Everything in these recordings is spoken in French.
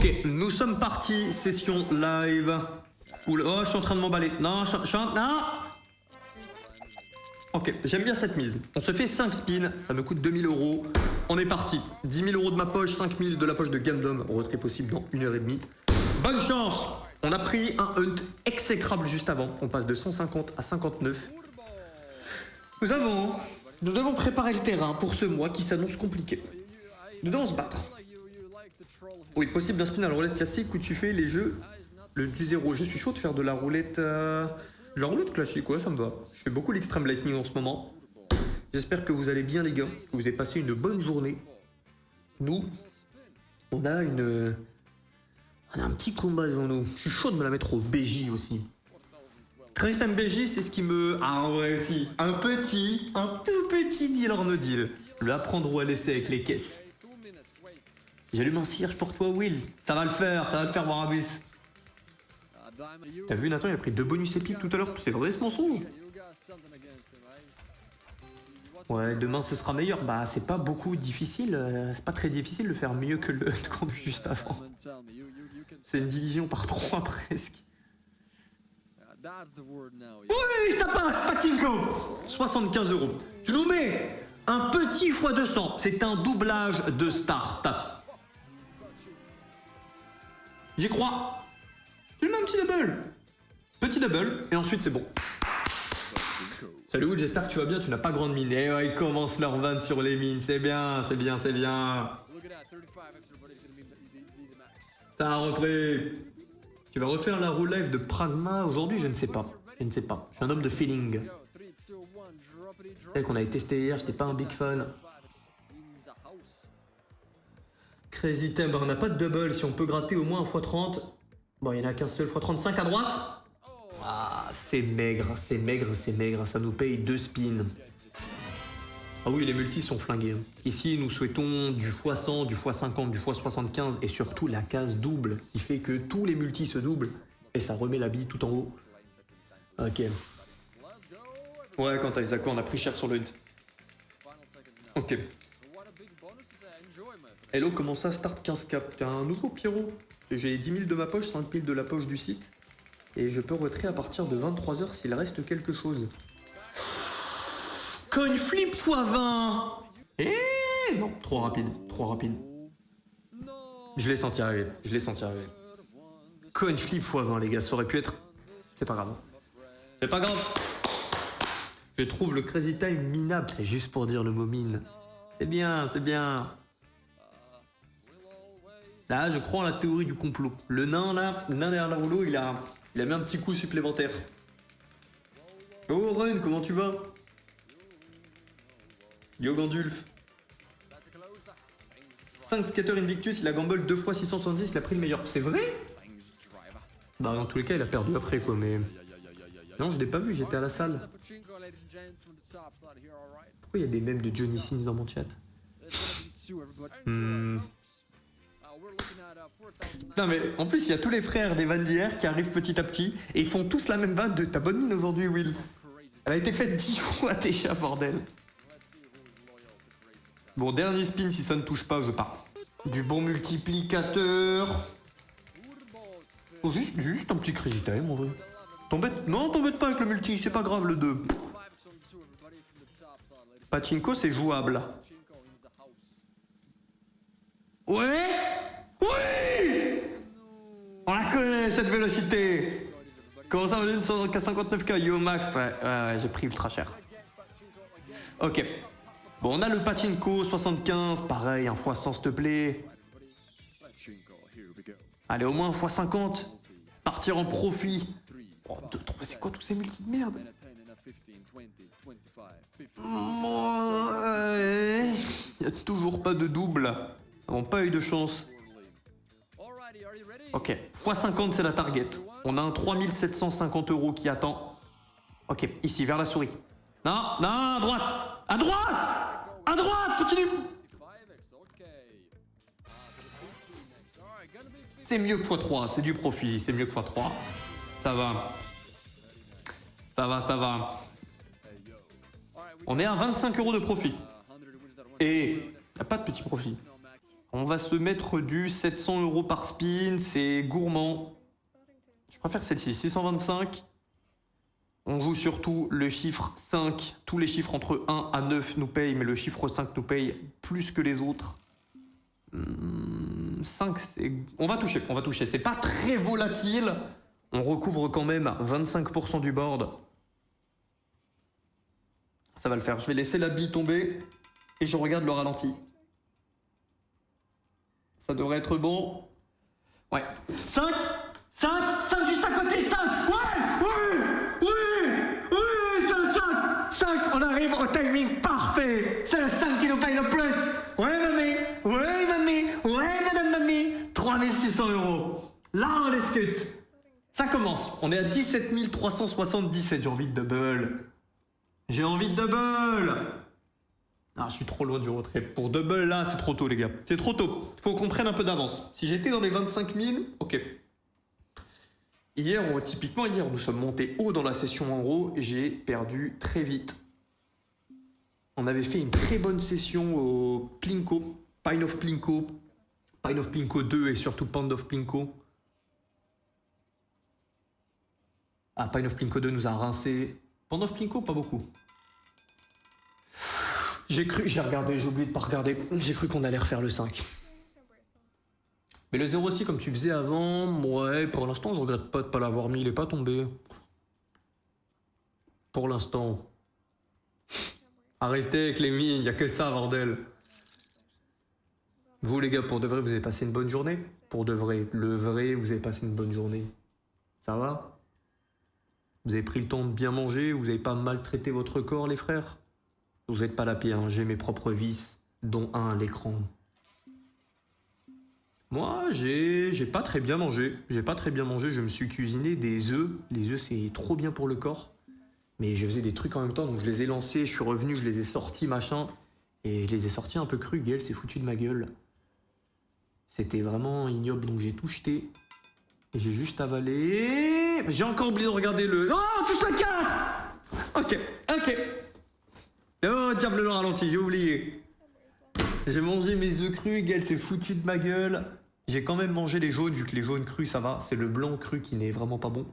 Ok, nous sommes partis, session live. Oh, je suis en train de m'emballer. Non, non. Ok, j'aime bien cette mise. On se fait 5 spins, ça me coûte 2000 euros. On est parti. 10 000 euros de ma poche, 5 000 de la poche de Gandom. Retrait possible dans 1h30. Bonne chance! On a pris un hunt exécrable juste avant. On passe de 150 à 59. Nous devons préparer le terrain pour ce mois qui s'annonce compliqué. Nous devons se battre. Oui, possible d'un spin à la roulette classique où tu fais les jeux du zéro. Je suis chaud de faire de la roulette... La roulette classique, ouais, ça me va. Je fais beaucoup l'extreme lightning en ce moment. J'espère que vous allez bien, les gars. Que vous avez passé une bonne journée. Nous, on a un petit combat devant nous. Je suis chaud de me la mettre au BJ aussi. Crazy Time BJ, c'est ce qui me... Ah ouais, si. Un tout petit deal or no deal. Le apprendre ou à laisser avec les caisses. J'allume un cierge pour toi, Will. Ça va le faire, Warabis. T'as vu, Nathan, il a pris 2 bonus épiques tout à l'heure. C'est vrai ce mensonge? Ouais, demain ce sera meilleur. Bah, c'est pas beaucoup difficile. C'est pas très difficile de faire mieux que le qu'on a vu juste avant. C'est une division par 3 presque. Oui, ça passe, Pachinko. 75 euros. Tu nous mets un petit x200. C'est un doublage de start. J'y crois. Tu mets un petit double. Petit double, et ensuite c'est bon. Salut Wood, j'espère que tu vas bien, tu n'as pas grande mine. Eh ouais, ils commencent leur van sur les mines, c'est bien. T'as repris. Tu vas refaire la roue live de Pragma aujourd'hui? Je ne sais pas. Je suis un homme de feeling. C'est qu'on avait testé hier, j'étais pas un big fan. Crazy Time, bah on n'a pas de double, si on peut gratter au moins un x30. Bon, il n'y en a qu'un seul x35 à droite. Ah, c'est maigre, ça nous paye 2 spins. Ah oui, les multis sont flingués. Ici, nous souhaitons du x100, du x50, du x75 et surtout la case double qui fait que tous les multis se doublent et ça remet la bille tout en haut. Ok. Ouais, quant à Isako, on a pris cher sur le hunt. Ok. Hello, comment ça, start 15 cap? T'as un nouveau Pierrot? J'ai 10 000 de ma poche, 5 000 de la poche du site. Et je peux retrait à partir de 23 h s'il reste quelque chose. Coin flip x20. Eh non, trop rapide. Je l'ai senti arriver. Coin flip x20, les gars, ça aurait pu être... C'est pas grave. Je trouve le Crazy Time minable. C'est juste pour dire le mot mine. C'est bien. Là, je crois en la théorie du complot. Le nain derrière la rouleau, il a mis un petit coup supplémentaire. Oh, Run, comment tu vas? Yo, Gandulf. 5 skater Invictus, il a gamble 2 fois 670, il a pris le meilleur. C'est vrai? Bah, dans tous les cas, il a perdu après, quoi, mais... Non, je l'ai pas vu, j'étais à la salle. Pourquoi il y a des mèmes de Johnny Sins dans mon chat? Non mais en plus il y a tous les frères des vannes d'hier qui arrivent petit à petit et ils font tous la même vanne de ta bonne mine aujourd'hui, Will. Elle a été faite 10 fois déjà, bordel. Bon, dernier spin, si ça ne touche pas, je pars. Du bon multiplicateur. Oh, juste un petit Crazy Time en vrai. T'embête pas avec le multi, c'est pas grave le 2. Pachinko c'est jouable. Ouais. Oui! On la connaît cette vélocité. Comment ça, on est 59K, yo max? Ouais, j'ai pris ultra cher. Ok. Bon, on a le Pachinko 75, pareil, un x100 s'il te plaît. Allez, au moins un x50. Partir en profit. Oh, c'est quoi tous ces multis de merde? Ouais. Il n'y a toujours pas de double. Nous n'avons pas eu de chance. Ok, x50 c'est la target. On a un 3750 € qui attend. Ok, ici, vers la souris. Non, à droite, continue. C'est mieux que x3, c'est du profit, c'est mieux que x3. Ça va. On est à 25 € de profit. Et y a pas de petit profit. On va se mettre du 700 € par spin, c'est gourmand. Je préfère celle-ci, 625. On joue surtout le chiffre 5. Tous les chiffres entre 1 à 9 nous payent, mais le chiffre 5 nous paye plus que les autres. 5, c'est... On va toucher. C'est pas très volatile. On recouvre quand même 25% du board. Ça va le faire. Je vais laisser la bille tomber et je regarde le ralenti. Ça devrait être bon. Ouais. 5 juste à côté, 5. Oui, c'est le 5. On arrive au timing parfait. C'est le 5 qui nous paye le plus. Ouais, madame mamie. 3600 €. Là, on discute. Ça commence. On est à 17 377. J'ai envie de double. Ah, je suis trop loin du retrait. Pour double, là, c'est trop tôt, les gars. C'est trop tôt. Faut qu'on prenne un peu d'avance. Si j'étais dans les 25 000, ok. Hier, nous sommes montés haut dans la session en haut et j'ai perdu très vite. On avait fait une très bonne session au Plinko. Pine of Plinko 2 et surtout Pound of Plinko. Ah, Pine of Plinko 2 nous a rincé. Pound of Plinko, pas beaucoup. J'ai oublié de pas regarder. J'ai cru qu'on allait refaire le 5. Mais le 0 aussi, comme tu faisais avant, ouais, pour l'instant, je regrette pas de pas l'avoir mis, il est pas tombé. Pour l'instant. Arrêtez avec les mines, y a que ça, bordel. Vous, les gars, pour de vrai, vous avez passé une bonne journée? Pour de vrai, vous avez passé une bonne journée. Ça va? Vous avez pris le temps de bien manger? Vous avez pas maltraité votre corps, les frères? Vous n'êtes pas la pire, hein. J'ai mes propres vices, dont un à l'écran. Moi, j'ai pas très bien mangé. Je me suis cuisiné des œufs. Les œufs, c'est trop bien pour le corps. Mais je faisais des trucs en même temps, donc je les ai lancés, je suis revenu, je les ai sortis, machin. Et je les ai sortis un peu crus. Gaël s'est foutu de ma gueule. C'était vraiment ignoble, donc j'ai tout jeté. Et j'ai juste avalé. J'ai encore oublié de regarder le... Oh, touche le 4. Ok. Oh, diable, le ralenti, j'ai oublié. J'ai mangé mes œufs crus, Gaël s'est foutu de ma gueule. J'ai quand même mangé les jaunes, vu que les jaunes crus, ça va. C'est le blanc cru qui n'est vraiment pas bon.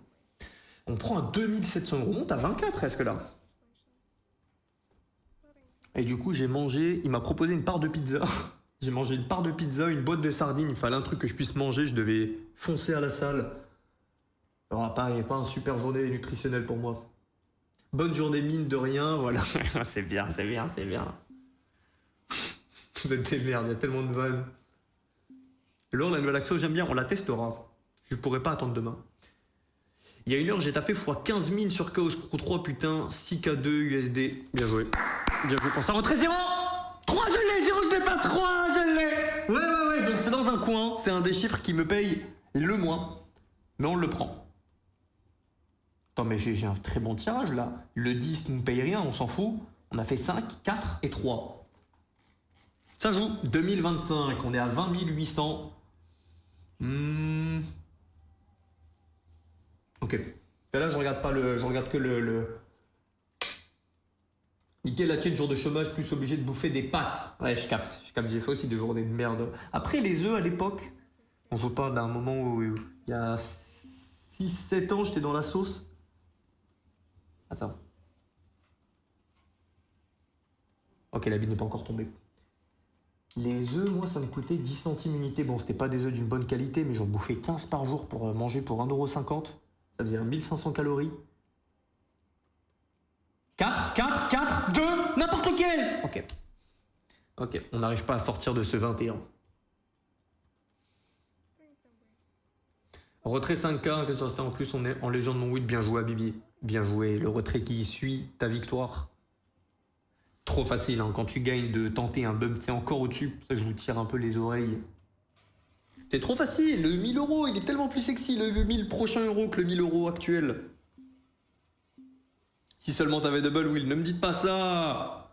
On prend à 2700 €, on monte à 20K presque là. Et du coup, j'ai mangé... Il m'a proposé une part de pizza. J'ai mangé une part de pizza, une boîte de sardines. Il fallait un truc que je puisse manger, je devais foncer à la salle. Alors, pas une super journée nutritionnelle pour moi. Bonne journée mine de rien, voilà. C'est bien. Vous êtes des merdes, il y a tellement de vannes. Alors, la nouvelle action, j'aime bien, on la testera. Je pourrais pas attendre demain. Il y a une heure, j'ai tapé x15 000 sur Chaos Pro 3, putain, 6K2 USD. Bien joué pour ça. Retrait 0. 3, je l'ai, 0, je l'ai pas, 3, je l'ai. Ouais, donc c'est dans un coin, c'est un des chiffres qui me paye le moins. Mais on le prend. Attends, mais j'ai un très bon tirage là. Le 10 ne nous paye rien, on s'en fout. On a fait 5, 4 et 3. Ça joue. 2025, on est à 20 800. Ok. Et là, je regarde que le... Nickel, la tienne, jour de chômage, plus obligé de bouffer des pâtes. Ouais, je capte. J'ai fait aussi des journées de merde. Après, les œufs, à l'époque, on joue pas d'un moment où il y a 6-7 ans, j'étais dans la sauce. Attends. Ok, la bille n'est pas encore tombée. Les œufs, moi, ça me coûtait 10 centimes unité. Bon, c'était pas des œufs d'une bonne qualité, mais j'en bouffais 15 par jour pour manger pour 1,50 €. Ça faisait 1500 calories. 4, 2, n'importe lequel. Ok, on n'arrive pas à sortir de ce 21. Retrait 5K, que ça c'était en plus, on est en légende non 8, bien joué à Bibi. Bien joué, le retrait qui suit ta victoire. Trop facile, hein, quand tu gagnes de tenter un bump, c'est encore au-dessus, pour ça que je vous tire un peu les oreilles. C'est trop facile, le 1000 €, il est tellement plus sexy, le 1000 prochain euros que le 1000 € actuel. Si seulement t'avais double wheel, ne me dites pas ça.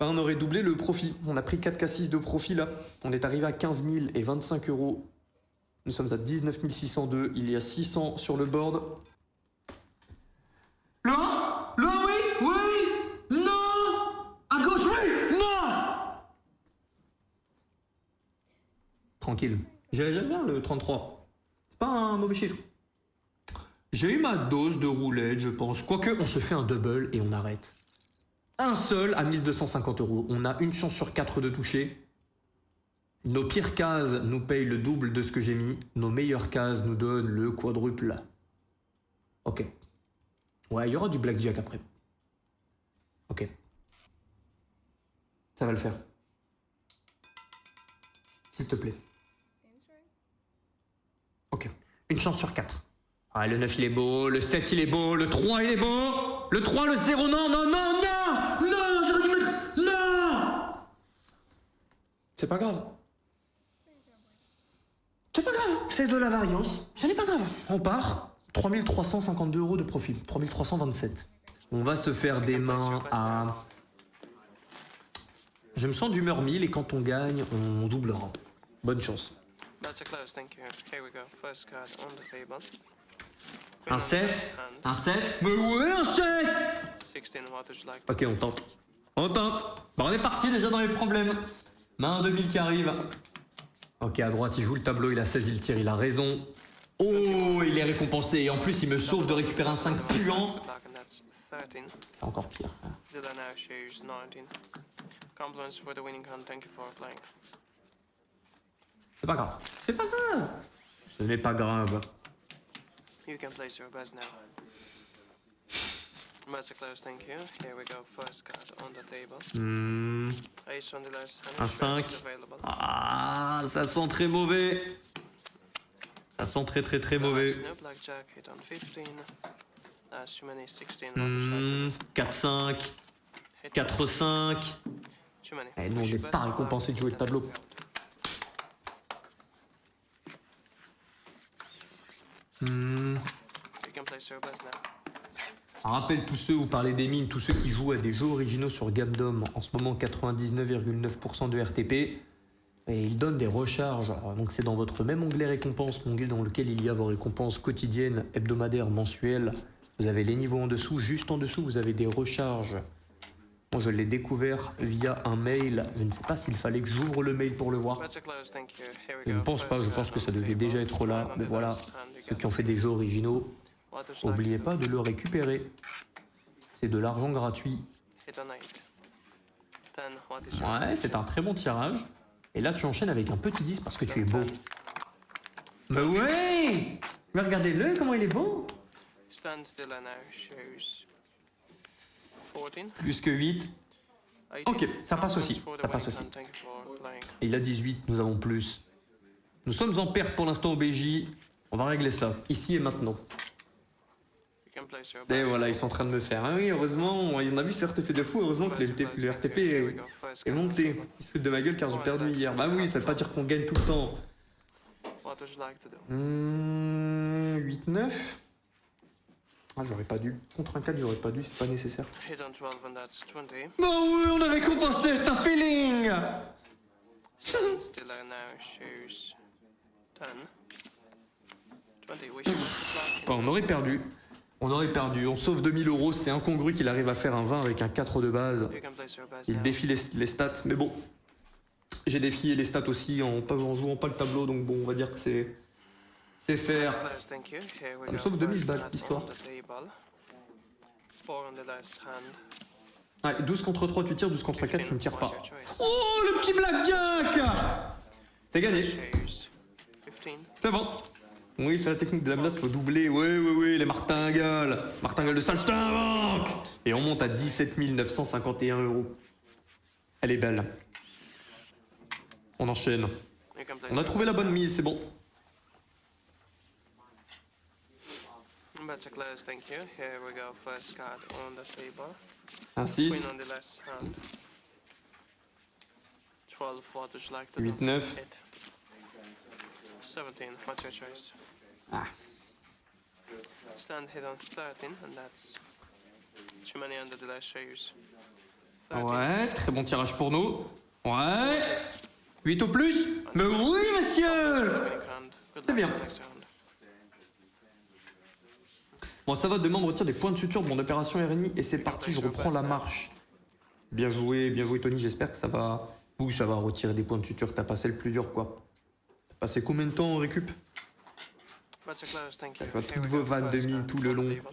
On aurait doublé le profit. On a pris 4K6 de profit là. On est arrivé à 15 025 €. Nous sommes à 19 602. Il y a 600 sur le board. Là, oui, non. À gauche, oui, non. Tranquille. J'aime bien le 33. C'est pas un mauvais chiffre. J'ai eu ma dose de roulette, je pense. Quoique, on se fait un double et on arrête. Un seul à 1250 €. On a une chance sur 4 de toucher. Nos pires cases nous payent le double de ce que j'ai mis. Nos meilleures cases nous donnent le quadruple. Ok. Ouais, il y aura du blackjack après. Ok. Ça va le faire. S'il te plaît. Ok. Une chance sur 4. Ah, le 9 il est beau, le 7 il est beau, le 3 il est beau, le 3, le 0, non, non, non, non, non, j'aurais dû mettre, non. C'est pas grave. C'est pas grave, c'est de la variance, ce n'est pas grave. On part, 3352 € de profit, 3327. On va se faire des mains à... Je me sens d'humeur 1000 et quand on gagne, on doublera. Bonne chance. Un 7. Un 7. Mais ouais, un 7. Ok, on tente. On tente. Bah, on est parti déjà dans les problèmes. Main 2000 qui arrive. Ok, à droite, il joue le tableau, il a 16, il tire, il a raison. Oh, il est récompensé. Et en plus, il me sauve de récupérer un 5 puant. C'est encore pire. C'est pas grave. C'est pas grave. Ce n'est pas grave. You can place your bets now. That's a close, thank you. Here we go. First card on the table. Ace on the left hand. Un 5. Ah, ça sent très mauvais. Ça sent très très très mauvais. No blackjack, hit on 15. That's too many 16. 4-5. 4-5. Too many. Eh, nous, on n'est pas récompensé de jouer le tableau. You can place your bets now. Rappelle tous ceux, vous parlez des mines, tous ceux qui jouent à des jeux originaux sur Gamdom, en ce moment 99,9% de RTP, et ils donnent des recharges. Alors, donc c'est dans votre même onglet récompenses, l'onglet dans lequel il y a vos récompenses quotidiennes, hebdomadaires, mensuelles. Vous avez les niveaux en dessous, juste en dessous vous avez des recharges. Moi je l'ai découvert via un mail, je ne sais pas s'il fallait que j'ouvre le mail pour le voir. Je ne pense pas, je pense que ça devait déjà être là, mais voilà, ceux qui ont fait des jeux originaux, n'oubliez pas de le récupérer. C'est de l'argent gratuit. Ouais, c'est un très bon tirage. Et là, tu enchaînes avec un petit 10 parce que tu es beau. Mais ouais! Mais regardez-le, comment il est beau! Plus que 8. Ok, ça passe aussi. Ça passe aussi. Et il a 18, nous avons plus. Nous sommes en perte pour l'instant au BJ. On va régler ça, ici et maintenant. Et voilà, ils sont en train de me faire. Ah oui, heureusement, on a vu ce RTP de fou, heureusement que le RTP est monté. Ils se foutent de ma gueule car j'ai perdu hier. Bah oui, ça veut pas dire qu'on gagne tout le temps. 8-9. Ah, j'aurais pas dû. Contre un 4, j'aurais pas dû, c'est pas nécessaire. Bah oui, on avait compensé, c'est un feeling. Bah, on aurait perdu. On aurait perdu. On sauve 2000 €, c'est incongru qu'il arrive à faire un 20 avec un 4 de base. Il défie les stats, mais bon. J'ai défié les stats aussi en jouant pas le tableau, donc bon, on va dire que c'est faire. Ça me sauve 2000 balles cette histoire. Ah, 12 contre 3 tu tires, 12 contre 4 tu ne tires pas. Oh, le petit blackjack! C'est gagné. C'est bon. Oui, il fait la technique de la blast, faut doubler. Oui, les martingales. Martingales de saltimbanque. Et on monte à 17 951 €. Elle est belle. On enchaîne. On a trouvé la bonne mise, c'est bon. Un 6. 8, 9. Ah. Ouais, très bon tirage pour nous. Ouais. 8 au plus. Mais oui, monsieur. C'est bien. Bon, ça va, demain on retire des points de suture de mon opération RNI et c'est parti, je reprends la marche. Bien joué Tony, j'espère que ça va... Oui, ça va retirer des points de suture, t'as passé le plus dur quoi. Passez combien de temps en récup? That's a close, thank you. Je vois Here toutes we vos go, vannes de first mine card tout le on the long. table.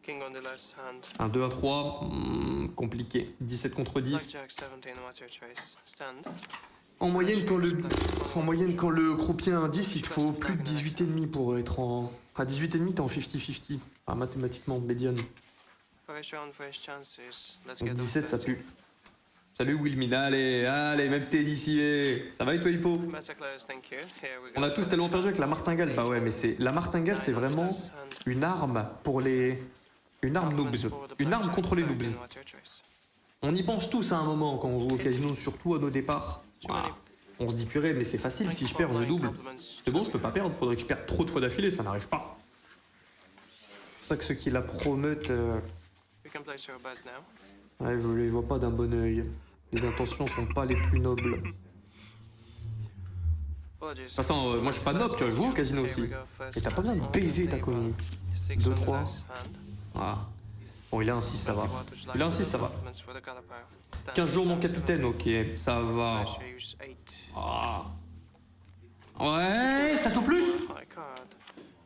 King on the last hand. 1, 2, 1, 3. Compliqué. 17 contre 10. Blackjack 17, what's your choice? Stand. En moyenne, quand le croupier a un 10, il te faut plus de 18,5 pour être en... À 18,5, t'es en 50-50. Ah, mathématiquement, médiane. First round, first chances. Let's Donc get 17, ça pue. Salut Wilmin, allez, même t'es d'ici. Ça va et toi, Hippo? That's a close, thank you. Here we go. On a tous tellement perdu avec la martingale. Bah ouais, mais la martingale, c'est vraiment une arme pour les... Une arme noobs. Une arme contre les noobs. What's your choice? On y pense tous à un moment quand on joue au casino, surtout à nos départs. Voilà. On se dit purée, mais c'est facile, si je perds, je double. C'est bon, je peux pas perdre, faudrait que je perde trop de fois d'affilée, ça n'arrive pas. C'est pour ça que ceux qui la promettent, We can place your buzz now. ouais, je les vois pas d'un bon œil. Les intentions sont pas les plus nobles. De toute façon, moi je suis pas noble, tu vois, je joue au casino aussi. Et t'as pas besoin de baiser ta commis. 2, 3. Ah. Bon, il a un 6, ça va. Il a un 6, ça va. 15 jours, mon capitaine, ok, ça va. Ah. Ouais, ça tout plus. High card.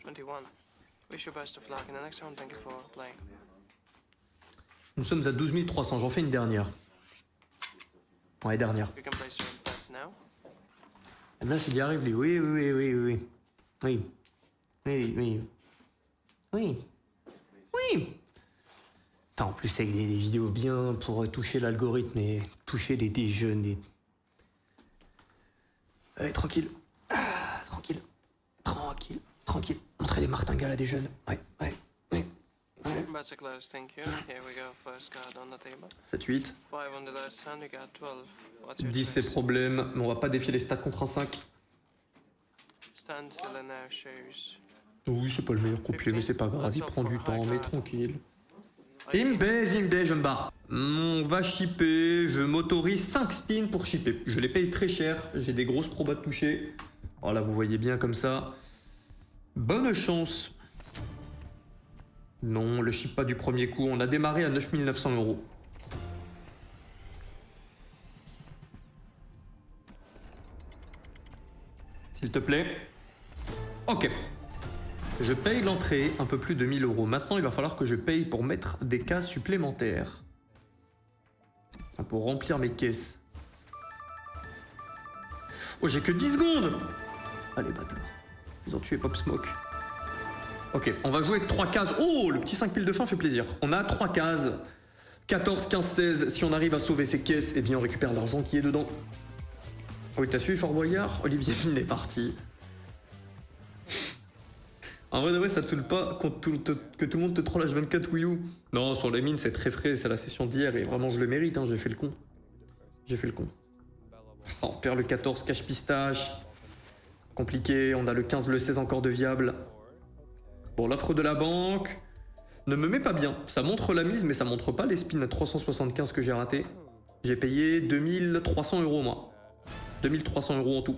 21. Wish you best of luck in the next round. Thank you for playing. Nous sommes à 12 300, j'en fais une dernière. Ouais, dernière. You can place your bets now. Ah bien, c'est d'y arrive, lui. Oui. Putain, en plus, avec des vidéos bien pour toucher l'algorithme et toucher des jeunes. Allez, tranquille. Tranquille. Montrer des martingales à des jeunes. Ouais. Bets are closed. Thank you. Here we go. First card on the table. 7, 8. 5 on the last hand. You got 12. What's your 10, c'est choice? problème. Mais on va pas défier les stats contre un 5. Stand still and now shows. Oui, c'est pas le meilleur croupier, mais c'est pas grave. Il prend du temps, mais tranquille. Il me baise, je me barre. On va shipper. Je m'autorise 5 spins pour shipper. Je les paye très cher. J'ai des grosses probas de toucher. Oh là, vous voyez bien comme ça. Bonne chance. Non, le ship pas du premier coup. On a démarré à 9 900 €. S'il te plaît. Ok. Je paye l'entrée, un peu plus de 1000 €. Maintenant, il va falloir que je paye pour mettre des cases supplémentaires. Pour remplir mes caisses. Oh, j'ai que 10 secondes. Allez, bâtard. Ils ont tué Pop Smoke. Ok, on va jouer avec 3 cases. Oh, le petit 5 piles de fin fait plaisir. On a 3 cases. 14, 15, 16. Si on arrive à sauver ces caisses, eh bien, on récupère l'argent qui est dedans. Oui, t'as suivi Fort Boyard? Olivier Mine est parti. En vrai de vrai, ça te saoule pas que tout le monde te troll H24, Willou? Non, sur les mines, c'est très frais, c'est la session d'hier, et vraiment, je le mérite, hein, j'ai fait le con. Oh, on perd le 14, cache pistache. Compliqué, on a le 15, le 16 encore de viable. Bon, l'offre de la banque ne me met pas bien. Ça montre la mise, mais ça montre pas les spins à 375 que j'ai raté. J'ai payé 2300 €, moi. 2300 € en tout.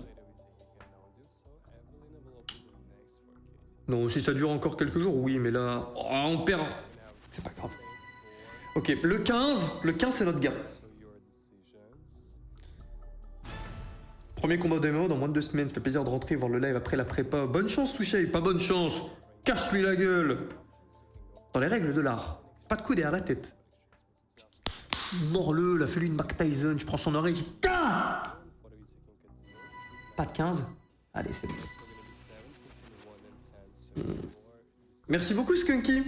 Non, si ça dure encore quelques jours, oui, mais là, oh, on perd. C'est pas grave. Ok, le 15 c'est notre gars. Premier combat de MMO dans moins de 2 semaines, ça fait plaisir de rentrer, voir le live après la prépa. Bonne chance, Touché, pas bonne chance. Casse-lui la gueule. Dans les règles de l'art, pas de coup derrière la tête. Mords-le, là, fais-lui une Mac Tyson, tu prends son oreille, tu tain. Pas de 15. Allez, c'est bon. Merci beaucoup Skunky.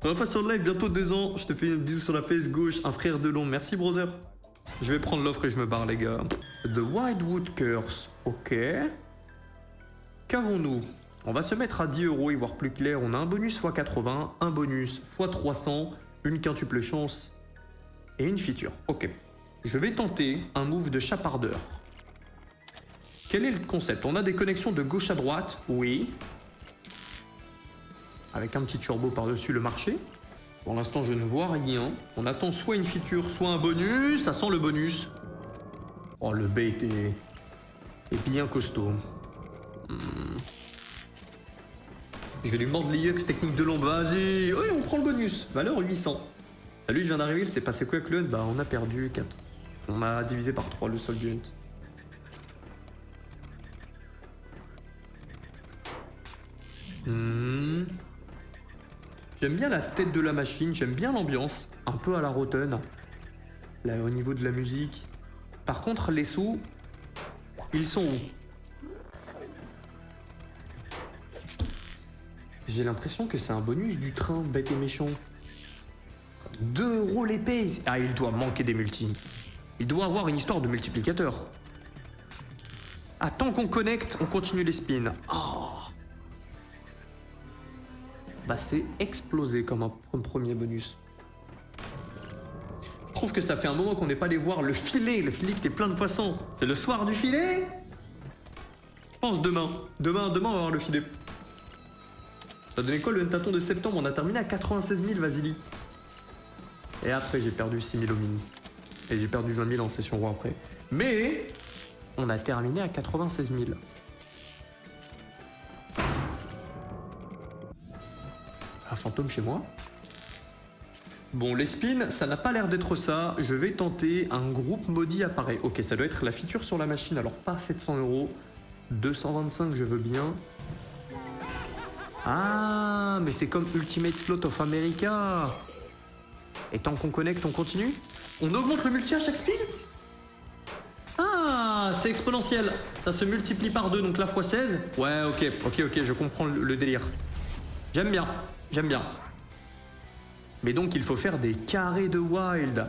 Première fois sur le live, bientôt 2 ans. Je te fais une bisou sur la face gauche, un frère de long. Merci brother. Je vais prendre l'offre et je me barre les gars. The Wildwood Curse. Ok. Qu'avons-nous? On va se mettre à 10 € et voir plus clair. On a un bonus x 80, un bonus x 300, une quintuple chance et une feature. Ok. Je vais tenter un move de chapardeur. Quel est le concept? On a des connexions de gauche à droite. Oui. Avec un petit turbo par-dessus le marché. Pour l'instant, je ne vois rien. On attend soit une feature, soit un bonus. Ça sent le bonus. Oh, le bait est bien costaud. Je vais lui mordre les yeux, technique de l'ombre. Vas-y. Oui, on prend le bonus. Valeur 800. Salut, je viens d'arriver. Il s'est passé quoi avec le hunt? Bah, on a perdu 4. On a divisé par 3 le sol du hunt. J'aime bien la tête de la machine, j'aime bien l'ambiance, un peu à la Rotten, là au niveau de la musique. Par contre, les sous, ils sont où? J'ai l'impression que c'est un bonus du train, bête et méchant. 2 € l'épée. Ah, il doit manquer des multis. Il doit avoir une histoire de multiplicateur. Ah, tant qu'on connecte, on continue les spins. Oh. Bah, c'est explosé comme premier bonus. Je trouve que ça fait un moment qu'on n'est pas allé voir le filet qui était plein de poissons. C'est le soir du filet? Je pense demain. Demain, on va voir le filet. T'as donné quoi le tâton de septembre? On a terminé à 96 000, Vasily. Et après, j'ai perdu 6 000 aux mines. Et j'ai perdu 20 000 en session roi après. Mais on a terminé à 96 000. Un fantôme chez moi. Bon, les spins, ça n'a pas l'air d'être ça. Je vais tenter un groupe maudit apparaît. Ok, ça doit être la feature sur la machine. Alors, pas 700 €. 225, je veux bien. Ah, mais c'est comme Ultimate Slot of America. Et tant qu'on connecte, on continue? On augmente le multi à chaque spin? Ah, c'est exponentiel. Ça se multiplie par 2, donc là fois 16. Ouais, ok, je comprends le délire. J'aime bien. Mais donc il faut faire des carrés de wild.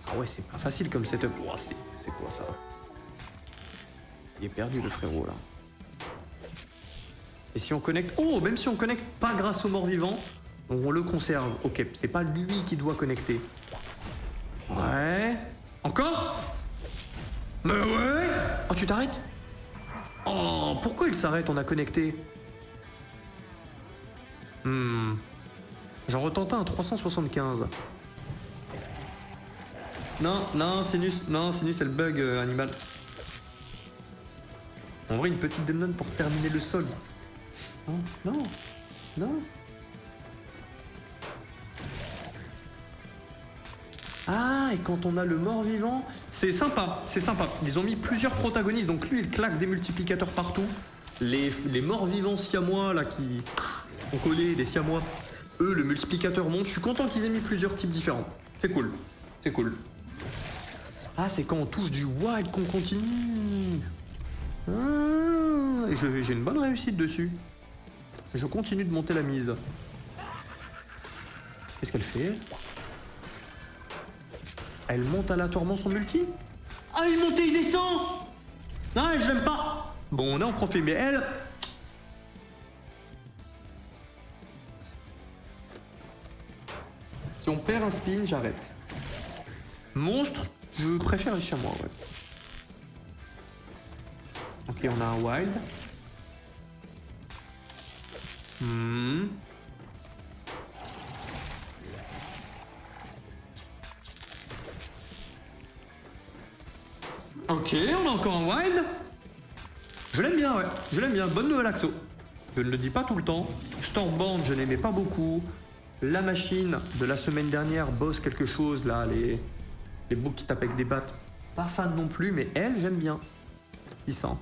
Ah ouais, c'est pas facile comme setup. Oh, c'est quoi ça? Il est perdu le frérot là. Et si on connecte... Oh, même si on connecte pas grâce au mort-vivant, on le conserve. Ok, c'est pas lui qui doit connecter. Ouais. Encore? Mais ouais. Oh, tu t'arrêtes? Oh, pourquoi il s'arrête? On a connecté. J'en retentais un 375. Non, Sinus, c'est le bug animal. En vrai, une petite Demnon pour terminer le sol. Non. Ah, et quand on a le mort-vivant, c'est sympa. Ils ont mis plusieurs protagonistes, donc lui, il claque des multiplicateurs partout. Les morts-vivants siamois, là, qui ont collé, des siamois, eux, le multiplicateur monte. Je suis content qu'ils aient mis plusieurs types différents. C'est cool. Ah, c'est quand on touche du wild qu'on continue. Ah, et j'ai une bonne réussite dessus. Je continue de monter la mise. Qu'est-ce qu'elle fait? Elle monte aléatoirement son multi? Ah, il monte et il descend! Non, je l'aime pas! Bon, on est en profit, mais elle... Si on perd un spin, j'arrête. Monstre, je préfère les chamois, ouais. Ok, on a un wild. Ok, on a encore un wild. Je l'aime bien, ouais. Bonne nouvelle Axo. Je ne le dis pas tout le temps. Stormborn, je n'aimais pas beaucoup. La machine de la semaine dernière, boss quelque chose, là, les boucs qui tapent avec des battes. Pas fan non plus, mais elle, j'aime bien. 600.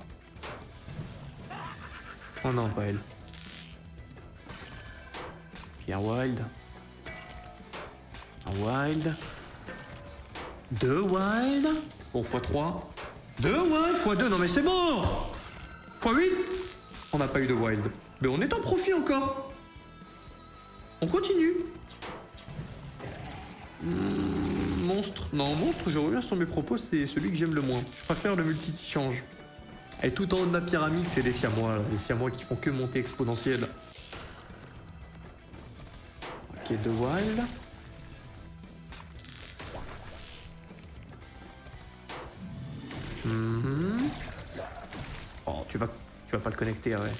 Oh non, pas elle. Puis un wild. Deux wild. Bon, x3. Deux wild, x2, non mais c'est bon. x8. On n'a pas eu de wild. Mais on est en profit encore. On continue. Monstre. Non, monstre, je reviens sur mes propos, c'est celui que j'aime le moins. Je préfère le multi qui change. Et tout en haut de ma pyramide, c'est les siamois. Les siamois qui font que monter exponentielle. Ok, deux wild. Oh, tu vas pas le connecter, ouais.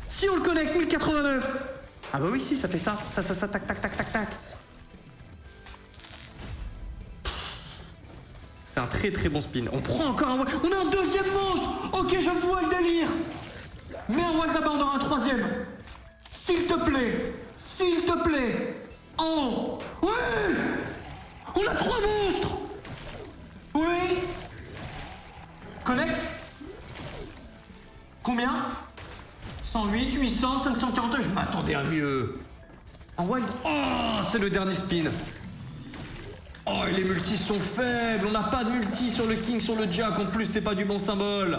Si on le connecte, 1089. Ah bah oui, si, ça fait ça. Ça, tac, tac, tac, tac, tac. C'est un très très bon spin. On prend encore un wild. On a un deuxième monstre. Ok, je vois le délire. Mets un wild là-bas, on aura un troisième. S'il te plaît. Oh, ouais. On a 3 monstres. Oui. Connect. Combien? 108, 800, 541, je m'attendais à mieux. En wild, oh, c'est le dernier spin. Oh, et les multis sont faibles, on n'a pas de multi sur le king, sur le jack, en plus c'est pas du bon symbole.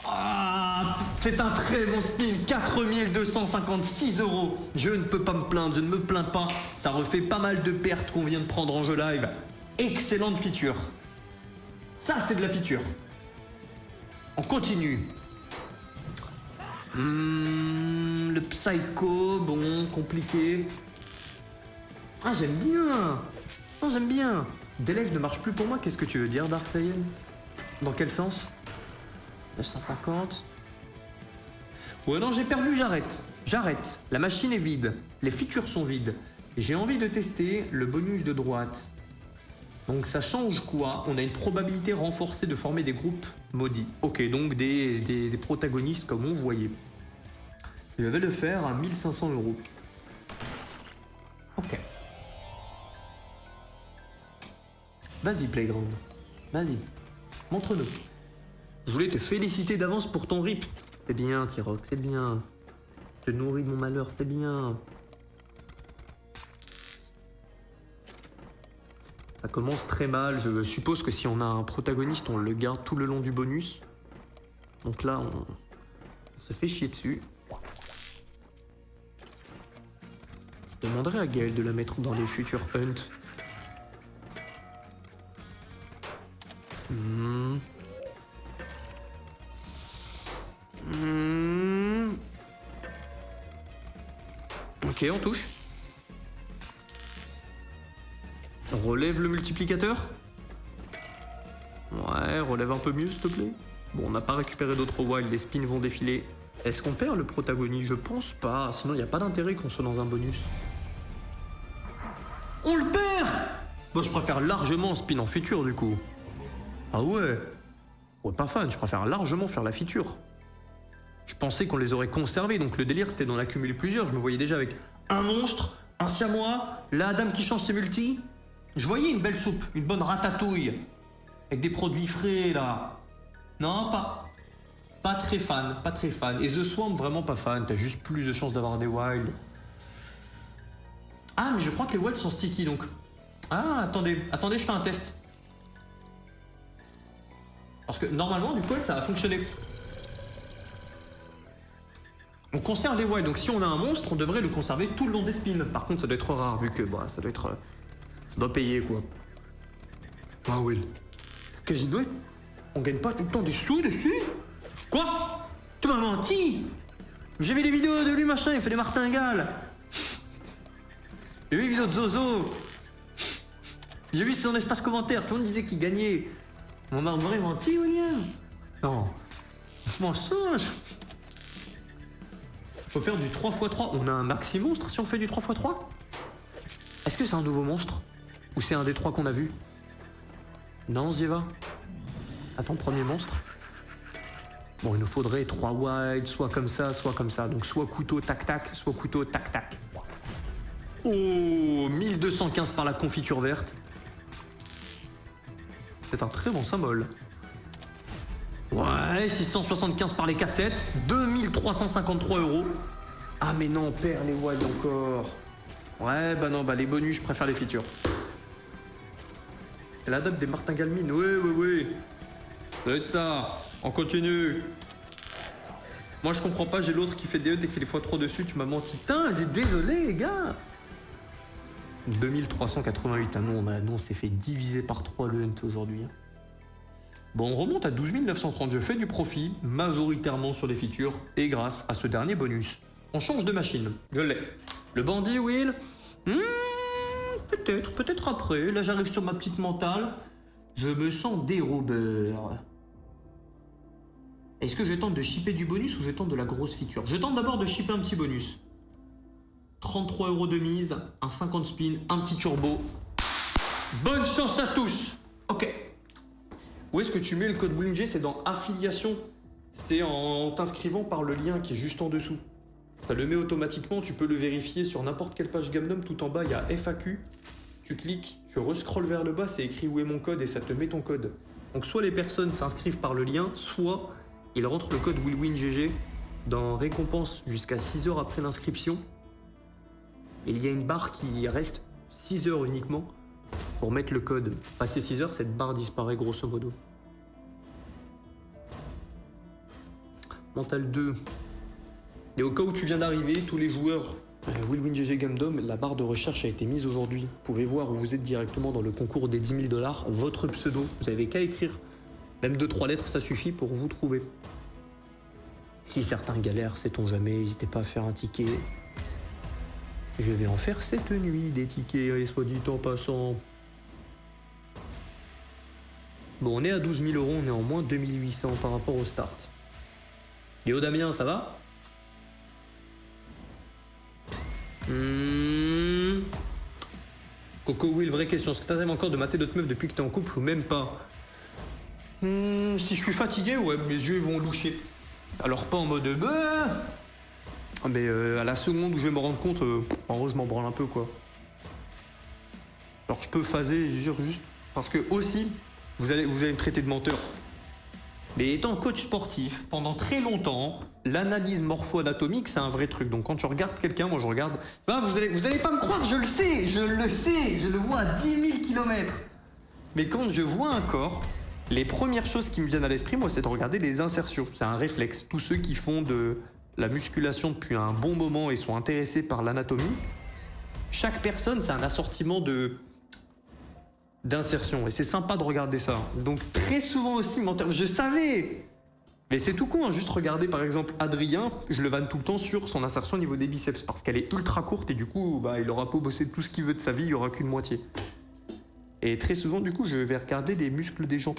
Ah, c'est un très bon spin, 4256 €. Je ne peux pas me plaindre, je ne me plains pas. Ça refait pas mal de pertes qu'on vient de prendre en jeu live. Excellente feature. Ça, c'est de la feature. On continue. Le Psycho, bon, compliqué. Ah, j'aime bien. Non, j'aime bien. Délève ne marche plus pour moi, qu'est-ce que tu veux dire, Dark Saiyan? Dans quel sens? 950. Ouais, non, j'ai perdu, j'arrête. J'arrête. La machine est vide. Les features sont vides. J'ai envie de tester le bonus de droite. Donc ça change quoi? On a une probabilité renforcée de former des groupes maudits. Ok, donc des protagonistes comme on voyait. Je vais le faire à 1500 €. Ok. Vas-y, Playground. Vas-y. Montre-nous. Je voulais te féliciter d'avance pour ton rip. C'est bien, T-Rock, c'est bien. Je te nourris de mon malheur, c'est bien. Ça commence très mal. Je suppose que si on a un protagoniste, on le garde tout le long du bonus. Donc là, on se fait chier dessus. Je demanderai à Gaël de la mettre dans les futurs Hunt. Ok, on touche. On relève le multiplicateur. Ouais, relève un peu mieux, s'il te plaît. Bon, on n'a pas récupéré d'autres wilds, les spins vont défiler. Est-ce qu'on perd le protagoniste? Je pense pas, sinon il n'y a pas d'intérêt qu'on soit dans un bonus. On le perd! Bon, je préfère largement spin en feature, du coup. Ah ouais? Ouais, pas fan, je préfère largement faire la feature. Je pensais qu'on les aurait conservés, donc le délire c'était d'en accumuler plusieurs. Je me voyais déjà avec un monstre, un siamois, la dame qui change ses multis. Je voyais une belle soupe, une bonne ratatouille. Avec des produits frais, là. Non, pas très fan, pas très fan. Et The Swamp, vraiment pas fan. T'as juste plus de chances d'avoir des wilds. Ah, mais je crois que les wilds sont sticky, donc... Ah, attendez, je fais un test. Parce que normalement, du coup, ça a fonctionné. On conserve les wilds, donc si on a un monstre, on devrait le conserver tout le long des spins. Par contre, ça doit être rare, vu que bah, ça doit payer, quoi. Ah oui. Casino, on gagne pas tout le temps des sous dessus? Quoi? Tu m'as menti? J'ai vu les vidéos de lui, machin, il fait des martingales. J'ai vu les vidéos de Zozo. J'ai vu son espace commentaire, tout le monde disait qu'il gagnait. On m'a vraiment menti, William? Non. Mensonge. Faut faire du 3x3. On a un maxi monstre si on fait du 3x3? Est-ce que c'est un nouveau monstre? Ou c'est un des 3 qu'on a vu? Non, Zieva? Attends, premier monstre. Bon, il nous faudrait 3 wilds, soit comme ça, soit comme ça. Donc soit couteau tac-tac, soit couteau tac-tac. Oh, 1215 par la confiture verte. C'est un très bon symbole. Ouais, 675 par les cassettes, 2353 €. Ah mais non, on perd les wilds encore. Ouais, bah non, bah les bonus, je préfère les features. Elle adopte des martingales mines, oui. Ça doit être ça, on continue. Moi je comprends pas, j'ai l'autre qui fait des huts et qui fait des x3 dessus, tu m'as menti. Putain, désolé les gars. 2388, ah non, bah non, c'est fait diviser par 3 le hunt aujourd'hui. Bon, on remonte à 12 930, je fais du profit, majoritairement sur les features, et grâce à ce dernier bonus. On change de machine, je l'ai. Le bandit, Will? Peut-être après, là j'arrive sur ma petite mentale, je me sens dérobeur. Est-ce que je tente de shipper du bonus ou je tente de la grosse feature? Je tente d'abord de shipper un petit bonus. 33 € de mise, un 50 spin, un petit turbo. Bonne chance à tous. Ok. Où est-ce que tu mets le code WinG? C'est dans affiliation. C'est en t'inscrivant par le lien qui est juste en dessous. Ça le met automatiquement, tu peux le vérifier sur n'importe quelle page Gamdom. Tout en bas, il y a FAQ. Tu cliques, tu rescrolles vers le bas, c'est écrit où est mon code et ça te met ton code. Donc soit les personnes s'inscrivent par le lien, soit ils rentrent le code WillWinGG dans récompense jusqu'à 6 heures après l'inscription, il y a une barre qui reste 6 heures uniquement pour mettre le code. Passé 6 heures, cette barre disparaît grosso modo. Mental 2. Et au cas où tu viens d'arriver, tous les joueurs Willwin GG Gamedom, la barre de recherche a été mise aujourd'hui. Vous pouvez voir où vous êtes directement dans le concours des 10 000 $, votre pseudo. Vous avez qu'à écrire. Même 2-3 lettres, ça suffit pour vous trouver. Si certains galèrent, sait-on jamais, n'hésitez pas à faire un ticket. Je vais en faire cette nuit des tickets, soit dit en passant. Bon, on est à 12 000 €, on est en moins 2800 par rapport au start. Léo Damien, ça va? Coco Will, vraie question, est-ce que t'arrives encore de mater d'autres meufs depuis que t'es en couple ou même pas? Si je suis fatigué, ouais, mes yeux vont loucher. Alors pas en mode mais à la seconde où je vais me rendre compte, en gros je m'en branle un peu quoi. Alors je peux phaser, je jure, juste parce que aussi, vous allez me traiter de menteur. Mais étant coach sportif, pendant très longtemps, l'analyse morpho-anatomique, c'est un vrai truc. Donc quand je regarde quelqu'un, moi je regarde... vous allez pas me croire, je le sais, je le vois à 10 000 km. Mais quand je vois un corps, les premières choses qui me viennent à l'esprit, moi, c'est de regarder les insertions. C'est un réflexe. Tous ceux qui font de la musculation depuis un bon moment et sont intéressés par l'anatomie, chaque personne, c'est un assortiment d'insertion. Et c'est sympa de regarder ça. Donc très souvent aussi, menteur, je savais. Mais c'est tout con, hein. Juste regarder par exemple Adrien, je le vanne tout le temps sur son insertion au niveau des biceps parce qu'elle est ultra courte et du coup, il aura pas bossé tout ce qu'il veut de sa vie, il y aura qu'une moitié. Et très souvent, du coup, je vais regarder les muscles des gens.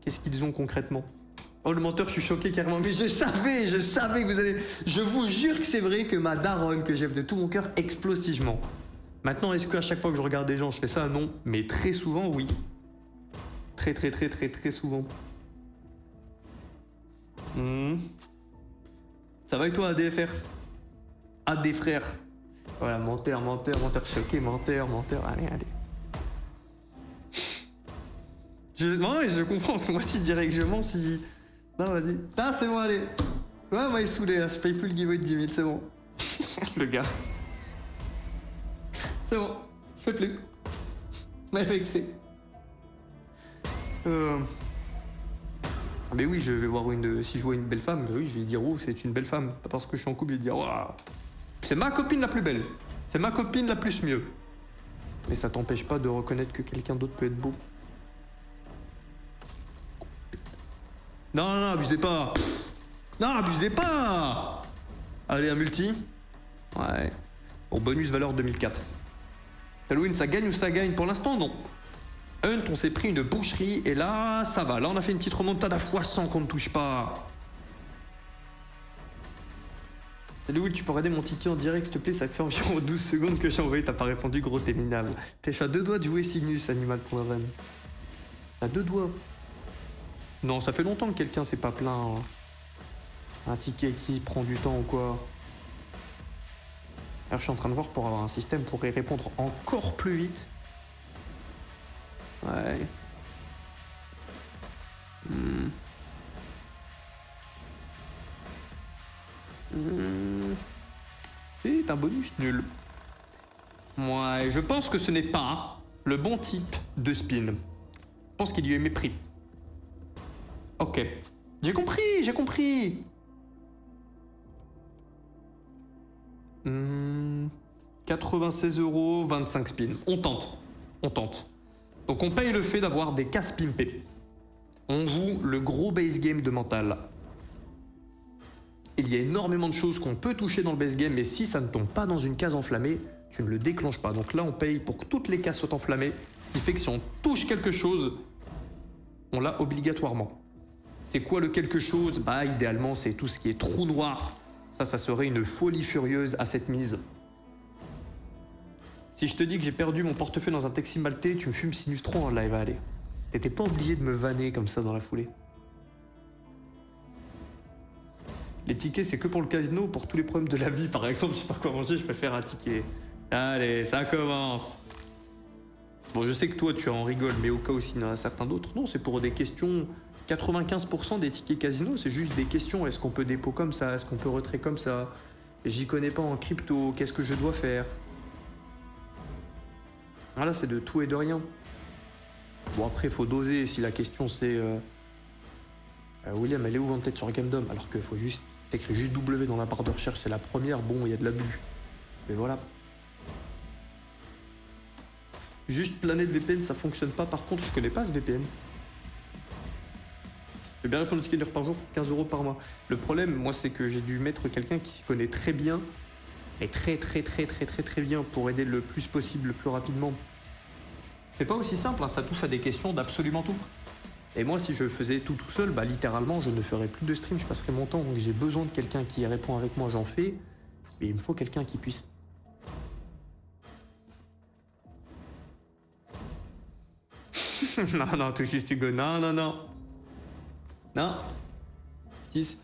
Qu'est-ce qu'ils ont concrètement? Oh le menteur, je suis choqué carrément. Mais je savais que vous allez... Je vous jure que c'est vrai que ma daronne, que j'aime de tout mon cœur, explose si je mens. Maintenant, est-ce qu'à chaque fois que je regarde des gens, je fais ça? Non. Mais très souvent, oui. Très souvent. Ça va et toi, ADFR? AD frère. Voilà, menteur, choqué, menteur. Allez. Je comprends, parce que moi aussi je dirais que je mens si... Non, vas-y. Ah, c'est bon, allez. Ouais, moi il est saoulé là, je paye plus le giveaway de 10 000, c'est bon. Le gars. C'est bon, je fais plus. Mais vexé. Mais oui, je vais voir si je vois une belle femme, oui, je vais dire, oh, c'est une belle femme. Pas parce que je suis en couple, je vais dire, waouh, c'est ma copine la plus belle. C'est ma copine la plus mieux. Mais ça t'empêche pas de reconnaître que quelqu'un d'autre peut être beau. Non, abusez pas. Non, abusez pas. Allez, un multi. Ouais. Bon, bonus valeur 2004. Halloween, ça gagne ou ça gagne? Pour l'instant, non. Hunt, on s'est pris une boucherie et là, ça va. Là, on a fait une petite remontada à x100 qu'on ne touche pas. Salut Will, tu peux regarder mon ticket en direct, s'il te plaît? Ça fait environ 12 secondes que j'ai envoyé, t'as pas répondu, gros, t'es minable. T'es à 2 doigts de jouer Sinus, animal pour la vanne. À 2 doigts. Non, ça fait longtemps que quelqu'un s'est pas plaint. Un ticket qui prend du temps ou quoi. Alors, je suis en train de voir pour avoir un système pour y répondre encore plus vite. Ouais. C'est un bonus nul. Ouais, je pense que ce n'est pas le bon type de spin. Je pense qu'il y a eu mépris. Ok. J'ai compris. 96 €, 25 spins. On tente. Donc on paye le fait d'avoir des cases pimpées. On joue le gros base game de mental. Il y a énormément de choses qu'on peut toucher dans le base game, mais si ça ne tombe pas dans une case enflammée, tu ne le déclenches pas. Donc là, on paye pour que toutes les cases soient enflammées, ce qui fait que si on touche quelque chose, on l'a obligatoirement. C'est quoi le quelque chose? Idéalement, c'est tout ce qui est trou noir. Ça serait une folie furieuse à cette mise. Si je te dis que j'ai perdu mon portefeuille dans un taxi maltais, tu me fumes Sinus 3 en live, allez. T'étais pas obligé de me vanner comme ça dans la foulée. Les tickets, c'est que pour le casino, pour tous les problèmes de la vie. Par exemple, je sais pas quoi manger, je préfère un ticket. Allez, ça commence. Bon, je sais que toi, tu en rigoles, mais au cas où s'il y en a certains d'autres, non, c'est pour des questions 95% des tickets casino, c'est juste des questions. Est-ce qu'on peut dépôt comme ça? Est-ce qu'on peut retrait comme ça? J'y connais pas en crypto. Qu'est-ce que je dois faire? Voilà, c'est de tout et de rien. Bon, après, faut doser. Si la question c'est William, elle est où en tête sur GameDom? Alors qu'il faut juste. T'écris juste W dans la barre de recherche, c'est la première. Bon, il y a de l'abus. Mais voilà. Juste Planète VPN, ça fonctionne pas. Par contre, je connais pas ce VPN. J'ai bien répondu au ticket d'heure par jour pour 15 € par mois. Le problème, moi, c'est que j'ai dû mettre quelqu'un qui s'y connaît très bien. Et très bien pour aider le plus possible, le plus rapidement. C'est pas aussi simple, hein, ça touche à des questions d'absolument tout. Et moi, si je faisais tout seul, bah littéralement, je ne ferais plus de stream, je passerais mon temps. Donc j'ai besoin de quelqu'un qui répond avec moi, j'en fais. Mais il me faut quelqu'un qui puisse. Non, tout juste Hugo, non.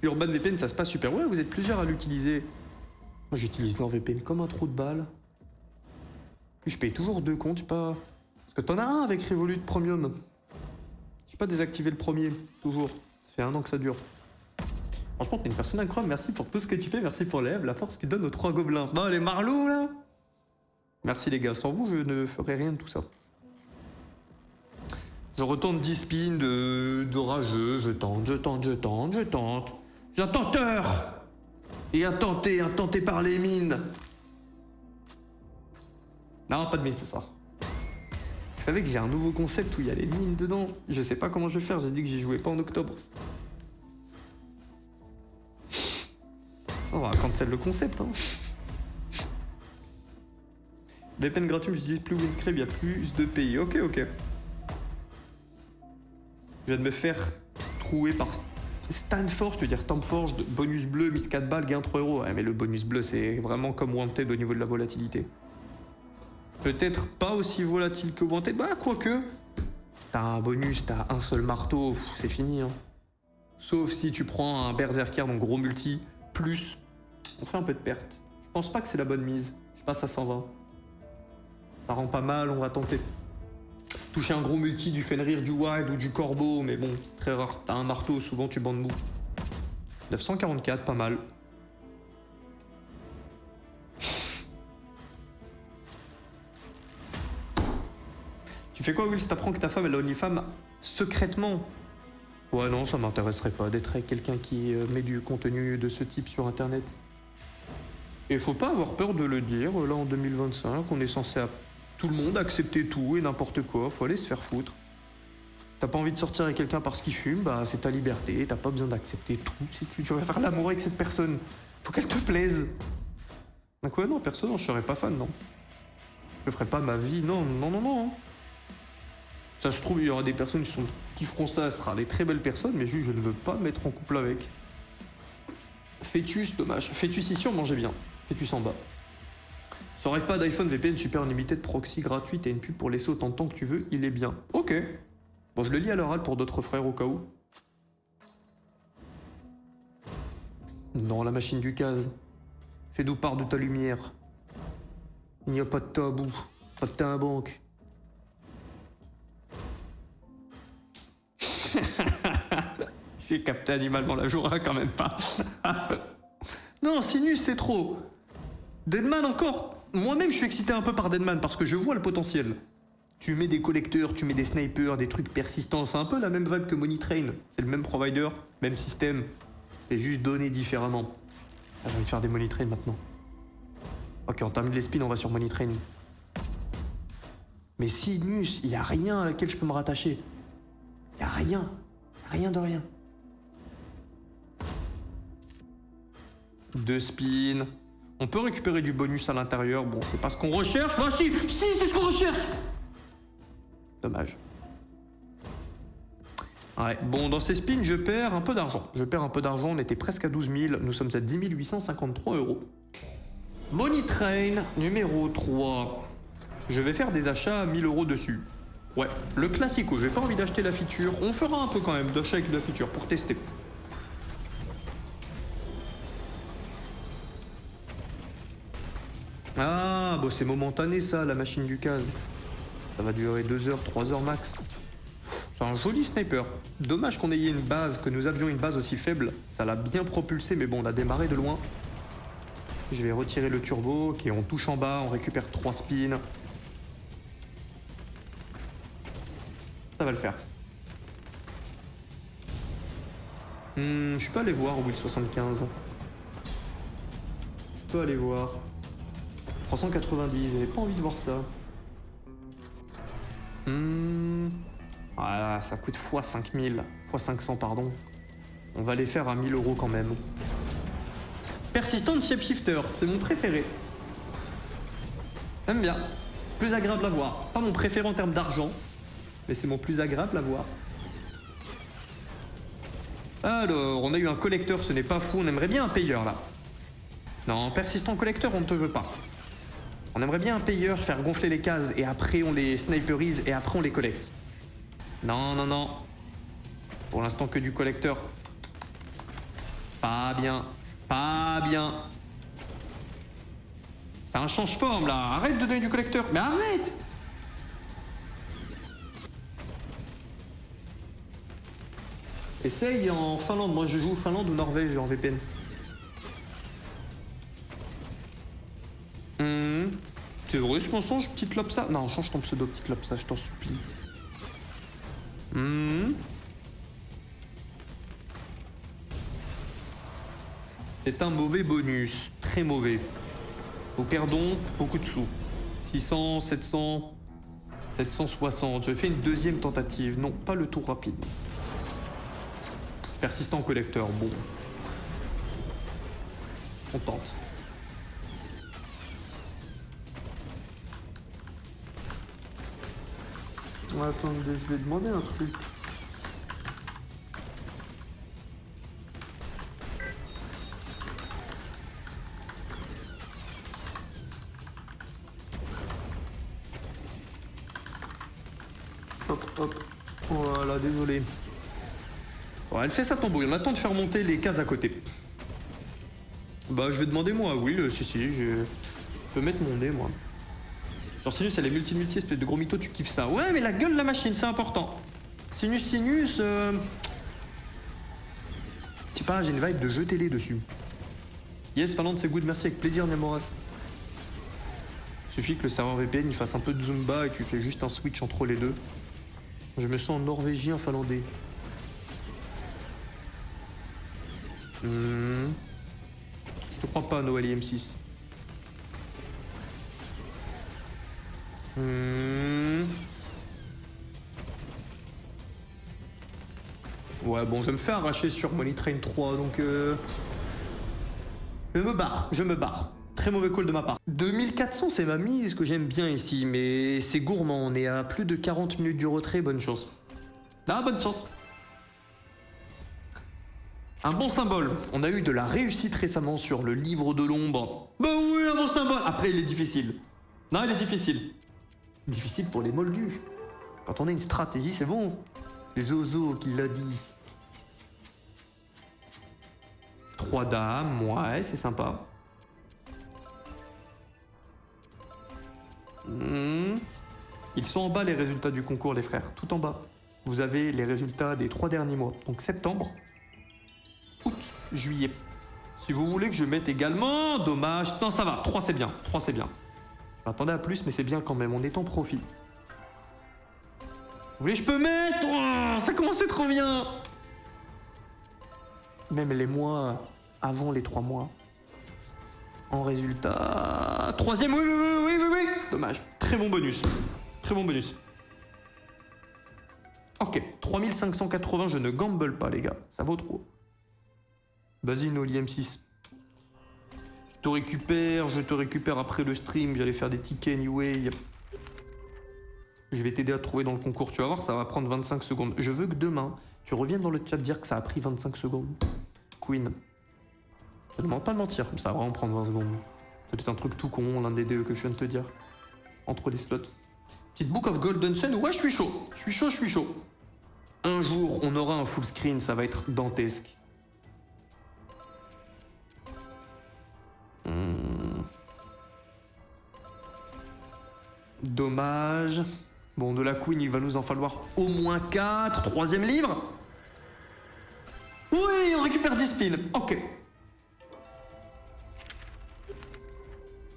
Urban VPN, ça se passe super. Ouais, vous êtes plusieurs à l'utiliser. Moi, j'utilise NordVPN comme un trou de balle. Puis je paye toujours 2 comptes, je sais pas. Parce que t'en as un avec Revolut Premium. J'ai pas désactivé le premier, toujours. Ça fait 1 an que ça dure. Franchement, t'es une personne incroyable. Merci pour tout ce que tu fais. Merci pour l'aide, la force que tu donnes aux 3 gobelins. Non, les marlous, là. Merci, les gars. Sans vous, je ne ferais rien de tout ça. Je retourne 10 spins de rageux. Je tente. J'ai un tenteur. Et un tenté par les mines. Non, pas de mine ce soir. Vous savez que j'ai un nouveau concept où il y a les mines dedans. Je sais pas comment je vais faire, j'ai dit que j'y jouais pas en octobre. On va cancel le concept, hein. VPN gratuit, j'utilise plus Windscribe, il y a plus de pays. Ok. Je viens de me faire trouer par Stanford, je veux dire Stamford, bonus bleu, mise 4 balles, gain 3 €. Ouais, mais le bonus bleu, c'est vraiment comme Wanted au niveau de la volatilité. Peut-être pas aussi volatile que Wanted, bah quoique. T'as un bonus, t'as un seul marteau, c'est fini. Hein. Sauf si tu prends un Berserker, donc gros multi, plus, on fait un peu de perte. Je pense pas que c'est la bonne mise, je passe à 120. Ça rend pas mal, on va tenter. Toucher un gros multi du Fenrir, du Wild ou du Corbeau, mais bon, c'est très rare. T'as un marteau, souvent tu bandes mou. 944, pas mal. Tu fais quoi, Will, si t'apprends que ta femme, elle a OnlyFans secrètement? Ouais, non, ça m'intéresserait pas d'être avec quelqu'un qui met du contenu de ce type sur Internet. Et faut pas avoir peur de le dire, là, en 2025, on est censé tout le monde accepter tout et n'importe quoi, faut aller se faire foutre. T'as pas envie de sortir avec quelqu'un parce qu'il fume, bah c'est ta liberté, t'as pas besoin d'accepter tout. Si tu vas faire l'amour avec cette personne, faut qu'elle te plaise. Donc ouais, non, perso, non, je serais pas fan, non. Je ferais pas ma vie, non. Ça se trouve, il y aura des personnes qui feront ça, ce sera des très belles personnes, mais juste, je ne veux pas me mettre en couple avec. Fœtus, dommage. Fœtus ici, on mangeait bien. Fœtus en bas. Ça aurait pas d'iPhone VPN Super Unlimited proxy gratuite et une pub pour laisser autant de temps que tu veux, il est bien. Ok. Bon, je le lis à l'oral pour d'autres frères au cas où. Non, la machine du case. Fais-nous part de ta lumière. Il n'y a pas de tabou. Pas de ta banque. J'ai capté animalement la Joura quand même pas. Non, Sinus c'est trop. Deadman encore. Moi-même je suis excité un peu par Deadman parce que je vois le potentiel. Tu mets des collecteurs, tu mets des snipers, des trucs persistants. C'est un peu la même vibe que Money Train. C'est le même provider, même système. C'est juste donné différemment. Ah, j'ai envie de faire des Money Train maintenant. Ok, on termine les spins, on va sur Money Train. Mais Sinus, il n'y a rien à laquelle je peux me rattacher. Il n'y a rien. Rien de rien. 2 spins. On peut récupérer du bonus à l'intérieur. Bon, c'est pas ce qu'on recherche. Ah si, c'est ce qu'on recherche. Dommage. Ouais, bon, dans ces spins, je perds un peu d'argent. On était presque à 12 000. Nous sommes à 10 853 €. Money Train numéro 3. Je vais faire des achats à 1000 € dessus. Ouais, le classico, j'ai pas envie d'acheter la feature. On fera un peu quand même d'achat avec la feature pour tester. Ah, bon c'est momentané ça, la machine du case. Ça va durer 2 heures, 3 heures max. C'est un joli sniper. Dommage qu'on ait une base, que nous avions une base aussi faible. Ça l'a bien propulsé, mais bon, on a démarré de loin. Je vais retirer le turbo. Ok, on touche en bas, on récupère 3 spins. Ça va le faire. Je peux aller voir Will 75. Je peux aller voir. 390, j'avais pas envie de voir ça. Voilà, ça coûte x 5000, x 500 pardon. On va les faire à 1000 € quand même. Persistant Shapeshifter, c'est mon préféré. J'aime bien. Plus agréable à voir. Pas mon préféré en termes d'argent, mais c'est mon plus agréable à voir. Alors, on a eu un collecteur, ce n'est pas fou. On aimerait bien un payeur là. Non, persistant collecteur, on ne te veut pas. On aimerait bien un payeur, faire gonfler les cases et après on les sniperise et après on les collecte. Non, non, non. Pour l'instant que du collecteur. Pas bien. Pas bien. C'est un change-forme là. Arrête de donner du collecteur. Mais arrête! Essaye en Finlande. Moi je joue Finlande ou Norvège en VPN. C'est vrai ce mensonge, petite lopsa? Non, change ton pseudo, petite lopsa, je t'en supplie. C'est un mauvais bonus, très mauvais. Nous perdons beaucoup de sous. 600, 700, 760. Je fais une deuxième tentative. Non, pas le tour rapide. Persistant collecteur, bon. On tente. Attendez, je vais demander un truc. Hop, hop. Voilà, désolé. Bon, elle fait sa tambouille. On attend de faire monter les cases à côté. Bah, je vais demander moi. Oui, si, je peux mettre mon nez, moi. Genre Sinus, elle est multi, espèce de gros mytho, tu kiffes ça. Ouais, mais la gueule de la machine, c'est important. Sinus, je sais pas, j'ai une vibe de jeu télé dessus. Yes, Finlande, c'est good, merci, avec plaisir, Nemoras. Suffit que le serveur VPN, il fasse un peu de Zumba et tu fais juste un switch entre les deux. Je me sens norvégien, finlandais. Je te crois pas, Noël et M6. Ouais, bon, je vais me faire arracher sur Money Train 3, donc je me barre. Très mauvais call de ma part. 2400, c'est ma mise que j'aime bien ici, mais c'est gourmand. On est à plus de 40 minutes du retrait, bonne chance. Ah, bonne chance. Un bon symbole. On a eu de la réussite récemment sur le livre de l'ombre. Bah oui, un bon symbole. Après, il est difficile. Non, il est difficile. Difficile pour les moldus. Quand on a une stratégie, c'est bon. Les Ozo qui l'a dit. 3 dames, ouais, c'est sympa. Ils sont en bas les résultats du concours, les frères. Tout en bas. Vous avez les résultats des 3 derniers mois. Donc septembre, août, juillet. Si vous voulez que je mette également, dommage. Non, ça va. 3 c'est bien. 3 c'est bien. Je m'attendais à plus, mais c'est bien quand même. On est en profit. Vous voulez, je peux mettre? Oh, ça commence à être trop bien. Même les mois avant les 3 mois. En résultat... 3e, oui. Dommage. Très bon bonus. Très bon bonus. Ok. 3580, je ne gamble pas, les gars. Ça vaut trop. Vas-y, Noli M6. Je te récupère après le stream. J'allais faire des tickets anyway. Je vais t'aider à trouver dans le concours. Tu vas voir, ça va prendre 25 secondes. Je veux que demain, tu reviennes dans le chat dire que ça a pris 25 secondes. Queen. Je ne demande pas de mentir, ça va vraiment prendre 20 secondes. C'est peut-être un truc tout con, l'un des deux que je viens de te dire. Entre les slots. Petite Book of Golden Sun, ouais, je suis chaud. Un jour, on aura un full screen, ça va être dantesque. Dommage. Bon, de la Queen, il va nous en falloir au moins 4. Troisième livre. Oui, on récupère 10 spins. Ok.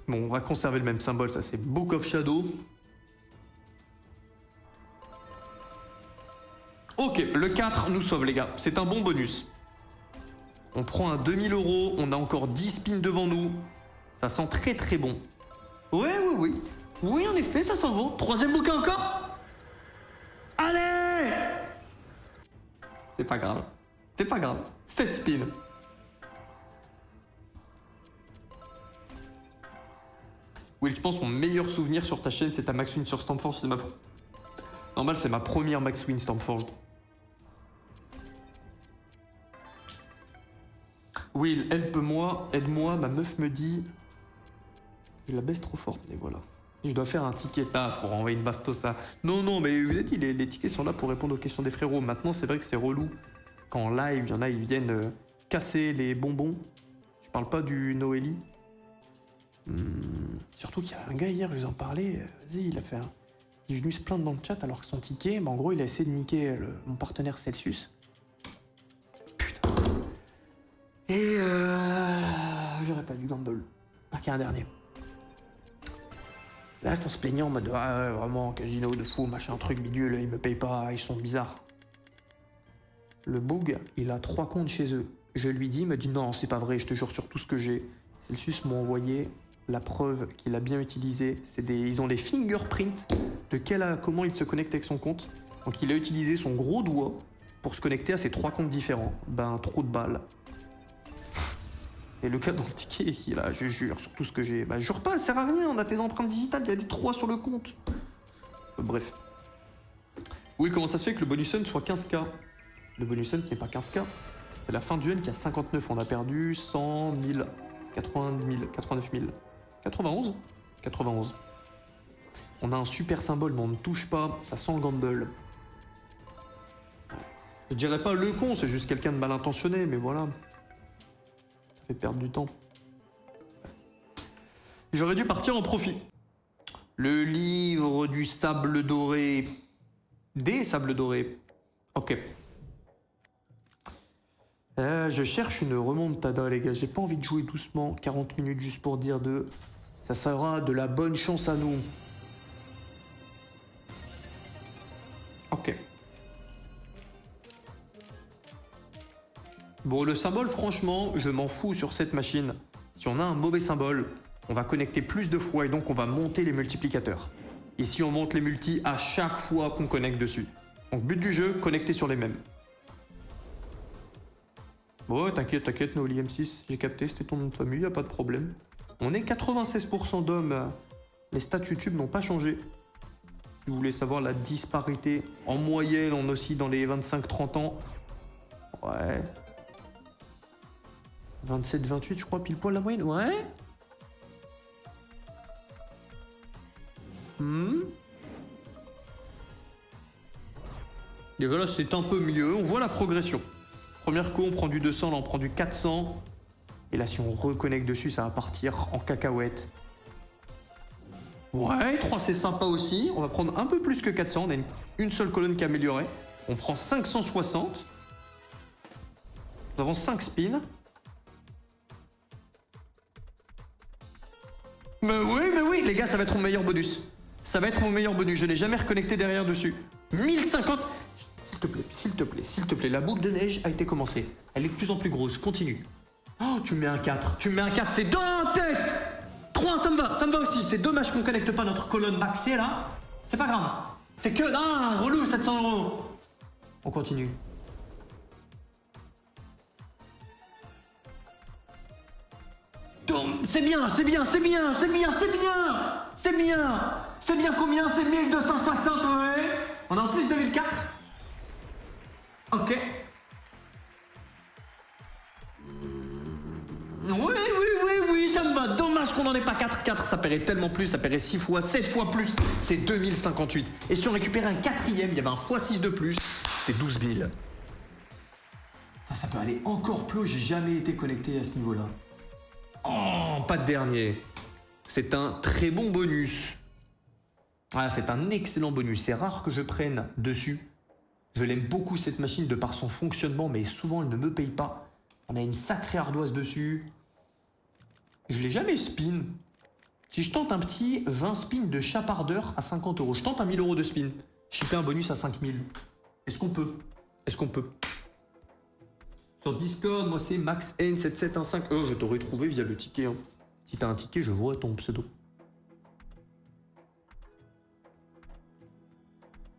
Bon, on va conserver le même symbole, ça c'est Book of Shadow. Ok, le 4 nous sauve les gars, c'est un bon bonus. On prend un 2000 €, on a encore 10 spins devant nous. Ça sent très très bon. Oui. Oui, en effet, ça sent bon. Troisième bouquin encore. Allez. C'est pas grave. 7 spins. Oui, je pense que mon meilleur souvenir sur ta chaîne, c'est ta Max Win sur Stormforge. C'est normal, c'est ma première Max Win Stormforge. Will, help-moi, aide-moi, ma meuf me dit... Je la baisse trop fort, mais voilà. Je dois faire un ticket tasse pour envoyer une bastos à... Non, mais vous avez dit, les tickets sont là pour répondre aux questions des frérots. Maintenant, c'est vrai que c'est relou. Quand en live, il y en a, ils viennent casser les bonbons. Je parle pas du Noélie. Surtout qu'il y a un gars hier, je vous en parlais, vas-y, il est venu se plaindre dans le chat alors que son ticket, en gros, il a essayé de niquer mon partenaire Celsius. Putain. Et j'aurais pas dû gamble. Ok, un dernier. Là, ils font se plaignant en mode, vraiment, casino de fou, machin, truc bidule, ils me payent pas, ils sont bizarres. Le boug, il a 3 comptes chez eux. Je lui dis, il me dit, non, c'est pas vrai, je te jure sur tout ce que j'ai. Celsius m'a envoyé la preuve qu'il a bien utilisé. Ils ont les fingerprints de comment il se connecte avec son compte. Donc il a utilisé son gros doigt pour se connecter à ses 3 comptes différents. Ben, trop de balles. Et le gars dans le ticket, il a, je jure sur tout ce que j'ai. Bah, jure pas, ça sert à rien, on a tes empreintes digitales, il y a des 3 sur le compte. Bref. Oui, comment ça se fait que le bonus hunt soit 15K? Le bonus hunt n'est pas 15K. C'est la fin du hunt qui a 59. On a perdu 100 000, 80 000, 89 000. 91. On a un super symbole, mais on ne touche pas. Ça sent le gamble. Je dirais pas le con, c'est juste quelqu'un de mal intentionné, mais voilà. Ça fait perdre du temps. J'aurais dû partir en profit. Le livre du sable doré. Des sables dorés. Ok. Je cherche une remontada, les gars. J'ai pas envie de jouer doucement. 40 minutes juste pour dire de... Ça sera de la bonne chance à nous. Ok. Bon, le symbole, franchement, je m'en fous sur cette machine. Si on a un mauvais symbole, on va connecter plus de fois et donc on va monter les multiplicateurs. Ici, on monte les multis à chaque fois qu'on connecte dessus. Donc, but du jeu, connecter sur les mêmes. Bon, t'inquiète, Noélie M6, j'ai capté, c'était ton nom de famille, y a pas de problème. On est 96% d'hommes. Les stats YouTube n'ont pas changé. Si vous voulez savoir la disparité, en moyenne, on oscille dans les 25-30 ans. Ouais. 27-28, je crois, pile poil la moyenne. Ouais. Déjà là, c'est un peu mieux. On voit la progression. Première coup, on prend du 200, là, on prend du 400. Et là, si on reconnecte dessus, ça va partir en cacahuète. Ouais, 3 c'est sympa aussi. On va prendre un peu plus que 400. On a une seule colonne qui est améliorée. On prend 560. Nous avons 5 spins. Mais oui, les gars, ça va être mon meilleur bonus. Ça va être mon meilleur bonus. Je n'ai jamais reconnecté derrière dessus. 1050. S'il te plaît. La boucle de neige a été commencée. Elle est de plus en plus grosse. Continue. Oh, tu mets un 4. C'est dantesque. 3, ça me va aussi. C'est dommage qu'on connecte pas notre colonne maxée là. C'est pas grave. C'est que... Ah, relou, 700 €. On continue. C'est bien combien? C'est 1260, ouais. On a en plus 2004. Ok. Oui, ça me va. Dommage qu'on n'en ait pas 4. 4, ça paierait tellement plus. Ça paierait 6 fois, 7 fois plus. C'est 2058. Et si on récupérait un 4e, il y avait un x6 de plus. C'était 12 000. Ça peut aller encore plus haut. J'ai jamais été connecté à ce niveau-là. Oh, pas de dernier. C'est un très bon bonus. Ah, c'est un excellent bonus. C'est rare que je prenne dessus. Je l'aime beaucoup cette machine de par son fonctionnement, mais souvent elle ne me paye pas. On a une sacrée ardoise dessus. Je l'ai jamais spin. Si je tente un petit 20 spins de chapardeur à 50 euros, je tente un 1000 euros de spin. Je fais un bonus à 5000. Est-ce qu'on peut? Est-ce qu'on peut? Sur Discord, moi c'est MaxN7715. Je t'aurais trouvé via le ticket. Hein. Si t'as un ticket, je vois ton pseudo.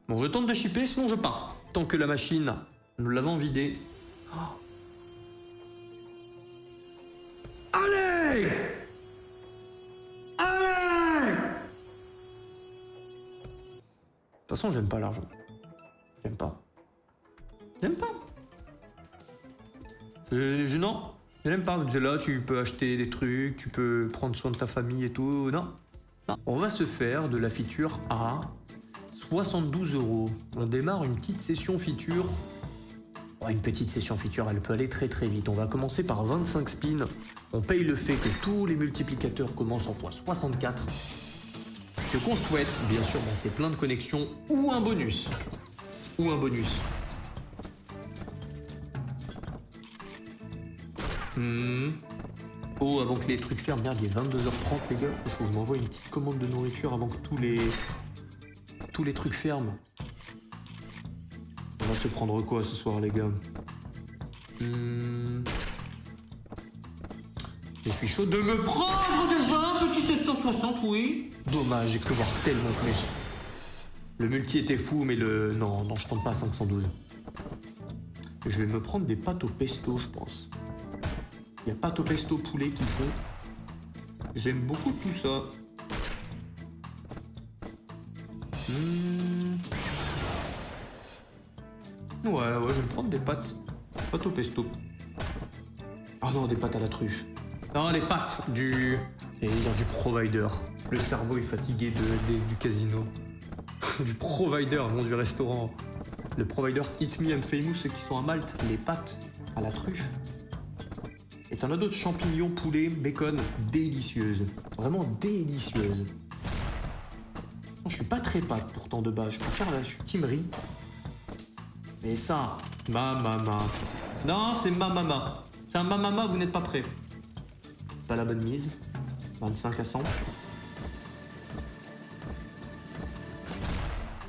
Bon, je tente de shipper, sinon je pars. Tant que la machine, nous l'avons vidée. Oh. Allez! Allez! De toute façon, j'aime pas l'argent. J'aime pas. J'aime pas. Non, je n'aime pas. Là, tu peux acheter des trucs, tu peux prendre soin de ta famille et tout. Non. Non. On va se faire de la feature à 72 euros. On démarre une petite session feature. Oh, une petite session feature, elle peut aller très très vite. On va commencer par 25 spins. On paye le fait que tous les multiplicateurs commencent en x64. Ce qu'on souhaite, bien sûr, c'est plein de connexions ou un bonus. Ou un bonus. Oh, avant que les trucs ferment, merde, il est 22h30 les gars. Il faut que je m'envoie une petite commande de nourriture avant que tous les trucs ferment. On va se prendre quoi ce soir les gars? Je suis chaud de me prendre déjà un petit 760, oui. Dommage, j'ai cru voir tellement plus. Le multi était fou, mais Non, je tente pas à 512. Je vais me prendre des pâtes au pesto, je pense. Il y a pâtes au pesto poulet qu'ils font. J'aime beaucoup tout ça. Ouais, je vais me prendre des pâtes. Pâtes au pesto. Ah non, des pâtes à la truffe. Non, les pâtes du provider. Le cerveau est fatigué du casino. Du provider, non du restaurant. Le provider Eat Me I'm Famous, ceux qui sont à Malte. Les pâtes à la truffe. Et t'en as d'autres, champignons, poulet, bacon, délicieuses. Vraiment délicieuses. Non, je suis pas très pâte pourtant de base. Je préfère je suis team riz. Mais ça, ma mama. Non, c'est ma mama. C'est un ma mama, vous n'êtes pas prêts. Pas la bonne mise. 25 à 100.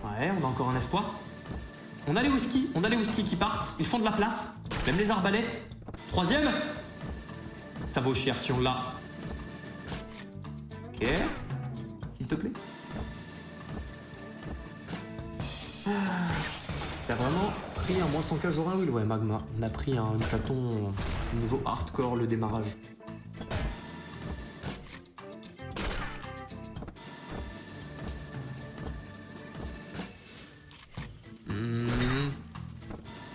Ouais, on a encore un espoir. On a les whisky qui partent. Ils font de la place. Même les arbalètes. Troisième. Ça vaut cher si on l'a. Ok. S'il te plaît. T'as vraiment pris un moins 100k jour 1 wheel? Ouais, Magma. On a pris un tâton niveau hardcore le démarrage.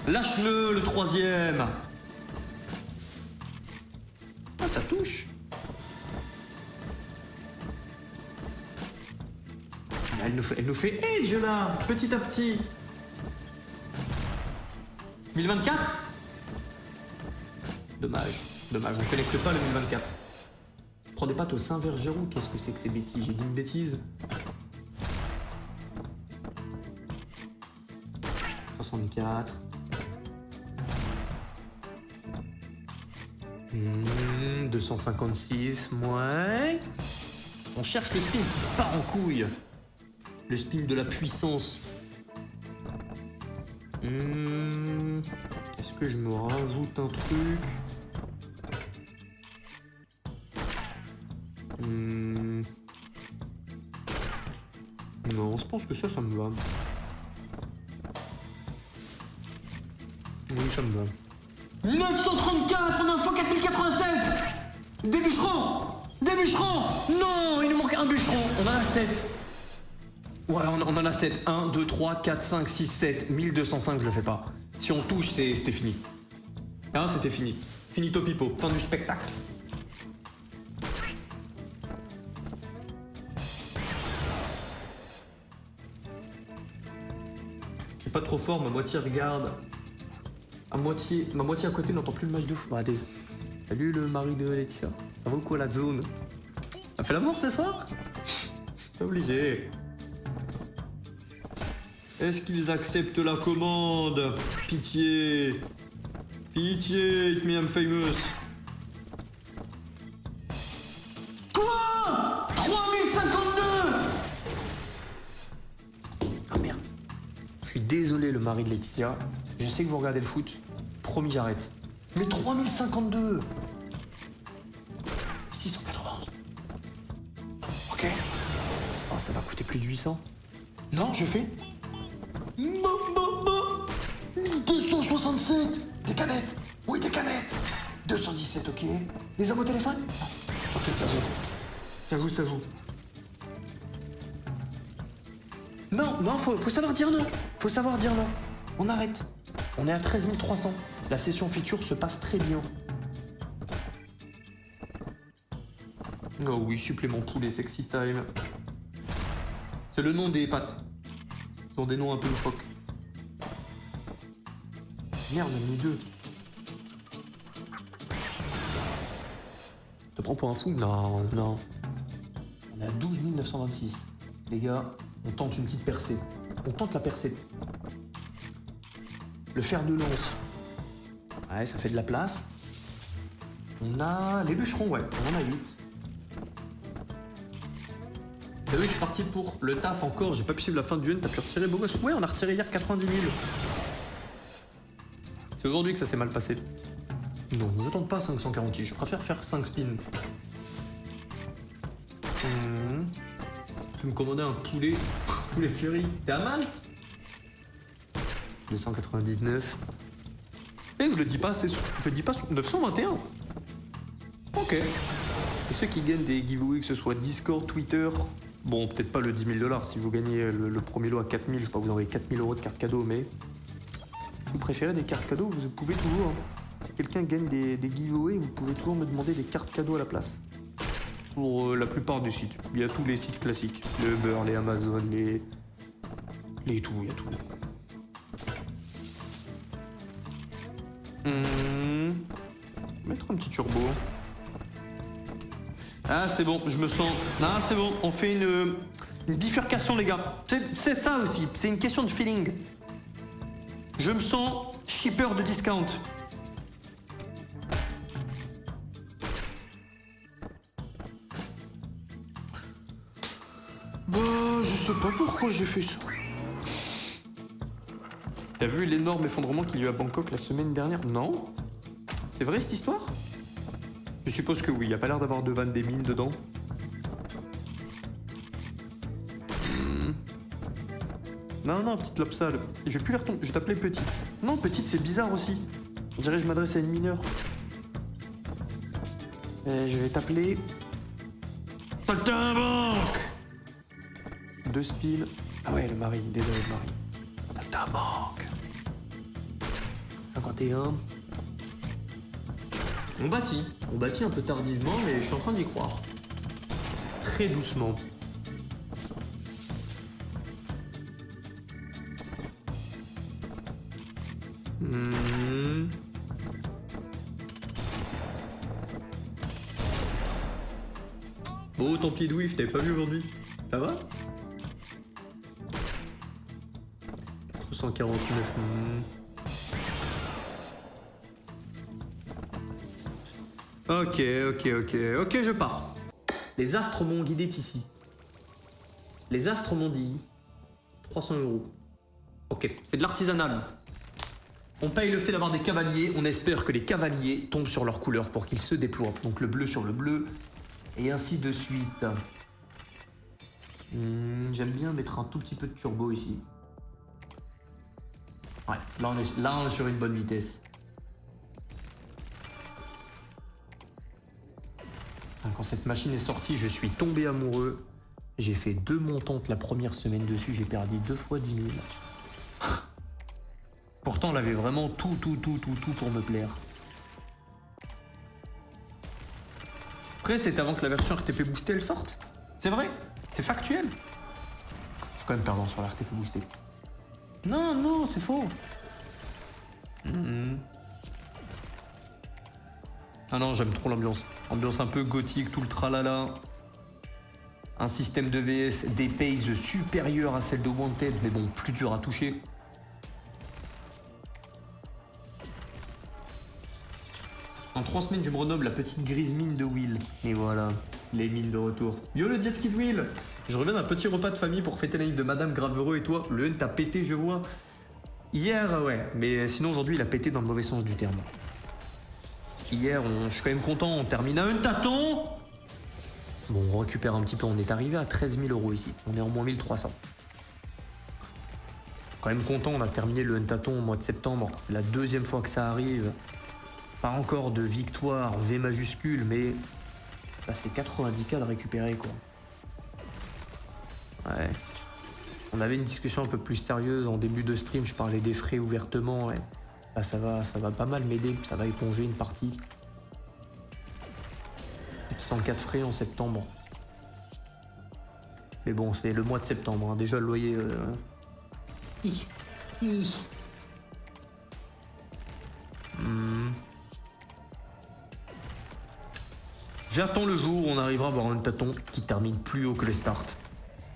Lâche-le, le troisième. Ah, ça touche. Elle nous fait edge là, petit à petit. 1024. Dommage, on connecte pas le 1024. Prends des pâtes au Saint-Vergeron, qu'est-ce que c'est que ces bêtises? J'ai dit une bêtise. 64. 256, ouais. On cherche le spin qui part en couille. Le spin de la puissance. Est-ce que je me rajoute un truc? Non, je pense que ça me va. Oui, ça me va. 934, 9 fois 4096. Des bûcherons. Non, il nous manque un bûcheron. On en a 7. Ouais, on en a 7. 1, 2, 3, 4, 5, 6, 7. 1205, je le fais pas. Si on touche, c'était fini. Hein, c'était fini. Finito pipo. Fin du spectacle. C'est pas trop fort, ma moitié regarde. Ma moitié à côté n'entend plus le match de foot. Ah, désolé. Salut le mari de Laetitia. Ça va ou quoi la zone? T'as fait l'amour ce soir? T'es obligé. Est-ce qu'ils acceptent la commande? Pitié. Pitié, hit me I'm famous. Quoi? 3052? Ah merde. Je suis désolé, le mari de Laetitia. Je sais que vous regardez le foot. Promis, j'arrête. Mais 3052. 691. Ok. Oh, ça va coûter plus de 800. Non, je fais 1267. Des canettes. Oui, des canettes. 217, ok. Des hommes au téléphone? Ok, ça joue. Ça joue, ça joue. Non, non, faut savoir dire non. Faut savoir dire non. On arrête. On est à 13 300. La session feature se passe très bien. Oh oui, supplément poulet, sexy time. C'est le nom des pâtes. Ils ont des noms un peu loufoques. Merde, j'en ai mis 2. Te prends pour un fou? Non, non. On est à 12 926. Les gars, on tente une petite percée. On tente la percée. Le fer de lance. Ouais, ça fait de la place. On a les bûcherons, ouais. On en a 8. Et oui, je suis parti pour le taf encore. J'ai pas pu suivre la fin du N. T'as pu retirer beau gosse? Ouais, on a retiré hier 90 000. C'est aujourd'hui que ça s'est mal passé. Non, je tente pas 548. Je préfère faire 5 spins. Tu me commandais un poulet. Poulet curry. T'es à Malte? 299. Et je le dis pas, je le dis pas sur 921. Ok. Et ceux qui gagnent des giveaways, que ce soit Discord, Twitter, bon, peut-être pas le 10 000 $, si vous gagnez le premier lot à 4 000, je sais pas, vous envoyez 4 000 € de cartes cadeaux, mais si vous préférez des cartes cadeaux, vous pouvez toujours. Hein. Si quelqu'un gagne des giveaways, vous pouvez toujours me demander des cartes cadeaux à la place. Pour la plupart des sites. Il y a tous les sites classiques. Le Uber, les Amazon, les tout, il y a tout. Mettre un petit turbo. Ah, c'est bon, je me sens... Ah, c'est bon, on fait une bifurcation, les gars. C'est ça aussi, c'est une question de feeling. Je me sens shipper de discount. Bah, je sais pas pourquoi j'ai fait ça. T'as vu l'énorme effondrement qu'il y a eu à Bangkok la semaine dernière? Non? C'est vrai cette histoire? Je suppose que oui, y a pas l'air d'avoir de vannes des mines dedans. Non, non, petite lopsale. Je vais plus les retomber. Je vais t'appeler petite. Non, petite, c'est bizarre aussi. On dirait que je m'adresse à une mineure. Je vais t'appeler... Saltimbanque. 2 spins. Ah ouais, le mari. Désolé, le mari. Saltimbanque. 51. On bâtit un peu tardivement, mais je suis en train d'y croire. Très doucement. Bon, tant pis de Wiff, t'avais pas vu aujourd'hui. Ça va? 449. Ok, je pars. Les astres m'ont guidé ici. Les astres m'ont dit 300 €. Ok, c'est de l'artisanal. On paye le fait d'avoir des cavaliers, on espère que les cavaliers tombent sur leur couleur pour qu'ils se déploient. Donc le bleu sur le bleu, et ainsi de suite. J'aime bien mettre un tout petit peu de turbo ici. Ouais, là on est sur une bonne vitesse. Quand cette machine est sortie, je suis tombé amoureux. J'ai fait 2 montantes la première semaine dessus, j'ai perdu 2 fois 10 000. Pourtant, elle avait vraiment tout pour me plaire. Après, c'est avant que la version RTP boostée elle sorte. C'est vrai, c'est factuel. Je suis quand même perdant sur la RTP boostée. Non, c'est faux. Ah non, j'aime trop l'ambiance. Ambiance un peu gothique, tout le tralala. Un système de VS, des paces supérieures à celles de Wanted, mais bon, plus dur à toucher. En 3 semaines, je me renomme la petite grise mine de Will. Et voilà, les mines de retour. Yo le jet ski de Will. Je reviens d'un petit repas de famille pour fêter l'anniversaire de Madame Gravereux et toi. Le Hunt a pété, je vois. Hier, ouais, mais sinon aujourd'hui, il a pété dans le mauvais sens du terme. Hier, je suis quand même content, on termine à un tâton. Bon, on récupère un petit peu, on est arrivé à 13 000 € ici. On est en moins 1300. Quand même content, on a terminé le Huntaton au mois de septembre. C'est la 2e fois que ça arrive. Pas encore de victoire V majuscule, mais bah, c'est 90K de récupérer, quoi. Ouais. On avait une discussion un peu plus sérieuse en début de stream, je parlais des frais ouvertement. Ouais. Là, ça va pas mal m'aider, ça va éponger une partie. Plus de 104 frais en septembre. Mais bon, c'est le mois de septembre, hein. Déjà le loyer... J'attends le jour où on arrivera à avoir un tâton qui termine plus haut que le start.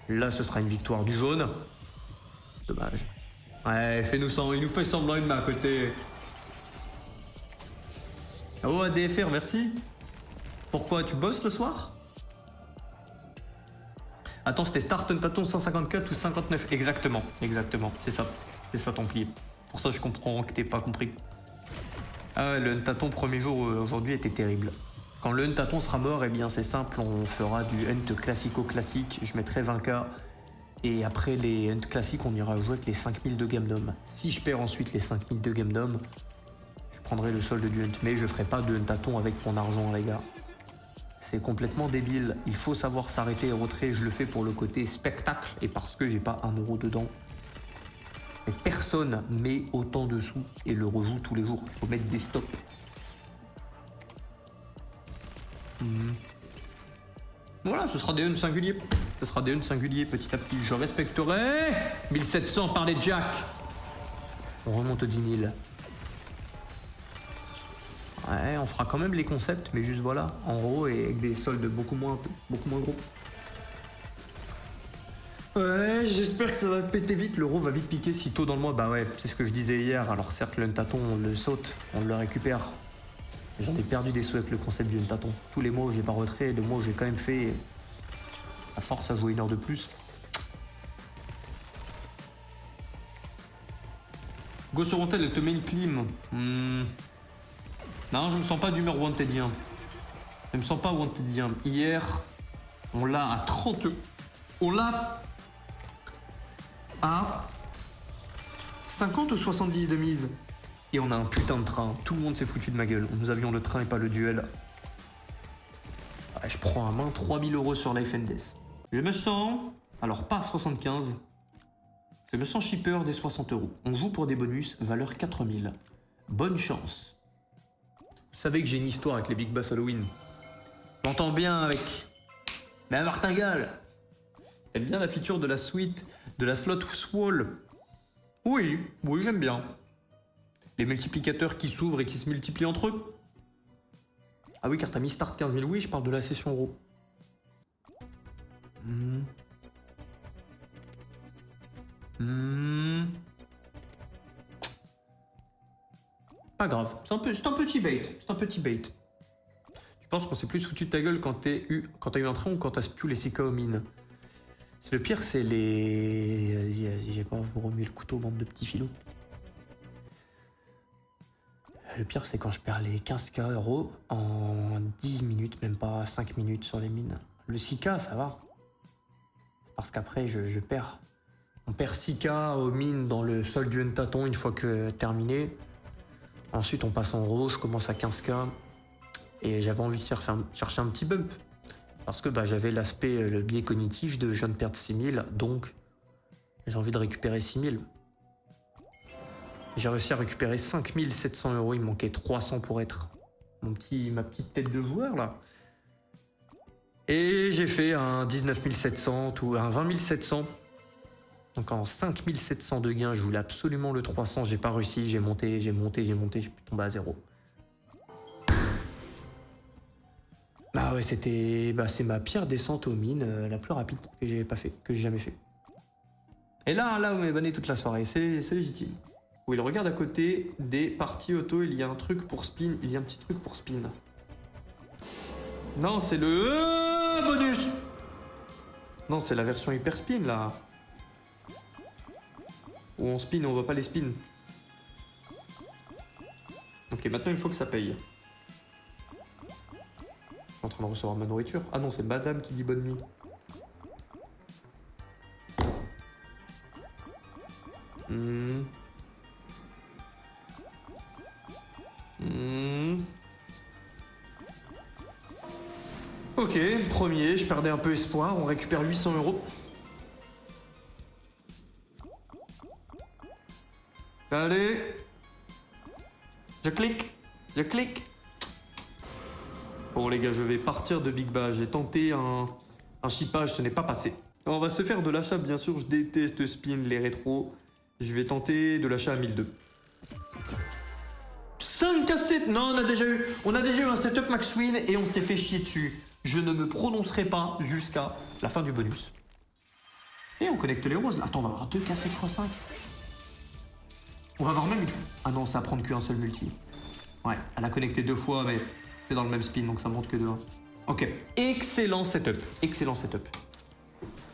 Là, ce sera une victoire du jaune. Dommage. Ouais, fais-nous ça, il nous fait semblant une main à côté. Oh, ADFR, merci. Pourquoi, tu bosses le soir? Attends, c'était start un tâton 154 ou 59? Exactement, c'est ça Templier. Pour ça, je comprends que t'aies pas compris. Ah ouais, le tâton premier jour aujourd'hui était terrible. Quand le Huntaton sera mort, eh bien c'est simple, on fera du Hunt classico-classique, je mettrai 20K. Et après les Hunt classiques, on ira jouer avec les 5000 de Gamme d'Homme. Si je perds ensuite les 5000 de Gamme d'Homme, je prendrai le solde du Hunt. Mais je ferai pas de Huntaton avec mon argent, les gars. C'est complètement débile. Il faut savoir s'arrêter et retrait. Je le fais pour le côté spectacle et parce que j'ai pas 1 € dedans. Mais personne met autant de sous et le rejoue tous les jours. Il faut mettre des stops. Voilà, ce sera des Hunt singuliers. Ce sera des Hunt singuliers petit à petit. Je respecterai 1700 par les Jack. On remonte aux 10 000. Ouais, on fera quand même les concepts, mais juste voilà, en gros et avec des soldes beaucoup moins gros. Ouais, j'espère que ça va péter vite. L'euro va vite piquer si tôt dans le mois. Bah ouais, c'est ce que je disais hier. Alors certes, le Huntaton, on le saute, on le récupère. J'en ai perdu des sous avec le concept du Huntaton. Tous les mois où j'ai pas retrait, le mois où j'ai quand même fait à force à jouer 1 heure de plus. Go sur Wanted, elle te met une clim. Non, je me sens pas d'humeur Wantedien. Je me sens pas Wantedien. Hier, on l'a à 30. On l'a à 50 ou 70 de mise. Et on a un putain de train. Tout le monde s'est foutu de ma gueule. Nous avions le train et pas le duel. Ouais, je prends à main 3000 € sur Life and Death. Je me sens... Alors pas 75. Je me sens shipper des 60 €. On joue pour des bonus, valeur 4000. Bonne chance. Vous savez que j'ai une histoire avec les Big Bass Halloween. Je m'entends bien avec... Mais martingale. T'aimes bien la feature de la suite, de la slot wall? Oui, j'aime bien. Les multiplicateurs qui s'ouvrent et qui se multiplient entre eux. Ah oui, car t'as mis start 15 000. Oui, je parle de la session euro. Pas grave, c'est un petit bait. C'est un petit bait. Tu penses qu'on s'est plus foutu de ta gueule quand t'as eu un train ou quand t'as spiou les CK aux mines? Le pire, c'est les... Vas-y, j'ai pas vous remuer le couteau, bande de petits filous. Le pire, c'est quand je perds les 15K € en 10 minutes, même pas 5 minutes sur les mines. Le 6K, ça va. Parce qu'après, je perds. On perd 6K aux mines dans le sol du Huntaton une fois que terminé. Ensuite, on passe en rouge, je commence à 15K. Et j'avais envie de chercher un petit bump. Parce que bah, j'avais le biais cognitif de je viens de perdre 6000, donc j'ai envie de récupérer 6000. J'ai réussi à récupérer 5700 €, il me manquait 300 pour être ma petite tête de joueur là. Et j'ai fait un 19 700 ou un 20 700. Donc en 5700 de gains, je voulais absolument le 300, j'ai pas réussi, j'ai monté, je suis tombé à 0. Bah ouais, c'était... Bah c'est ma pire descente aux mines, la plus rapide que j'ai pas fait, que j'ai jamais fait. Et là, vous m'avez banné toute la soirée, c'est légitime. Oui, il regarde à côté des parties auto, il y a un truc pour spin, il y a un petit truc pour spin. Non, c'est le bonus. Non, c'est la version hyper spin, là. Où on spin, on voit pas les spins. Ok, maintenant il faut que ça paye. Je suis en train de recevoir ma nourriture. Ah non, c'est madame qui dit bonne nuit. Ok, premier, je perdais un peu espoir, on récupère 800 €. Allez. Je clique. Bon les gars, je vais partir de Big Bash. J'ai tenté un chippage, ce n'est pas passé. On va se faire de l'achat, bien sûr, je déteste spin les rétros. Je vais tenter de l'achat à 1002. 5 cassettes. Non, on a déjà eu un setup max win et on s'est fait chier dessus. Je ne me prononcerai pas jusqu'à la fin du bonus. Et on connecte les roses. Attends, on va avoir 2 cassettes x 5. On va avoir même une... Ah non, ça va prendre qu'un seul multi. Ouais, elle a connecté 2 fois, mais c'est dans le même spin, donc ça monte que 2. Ok, excellent setup.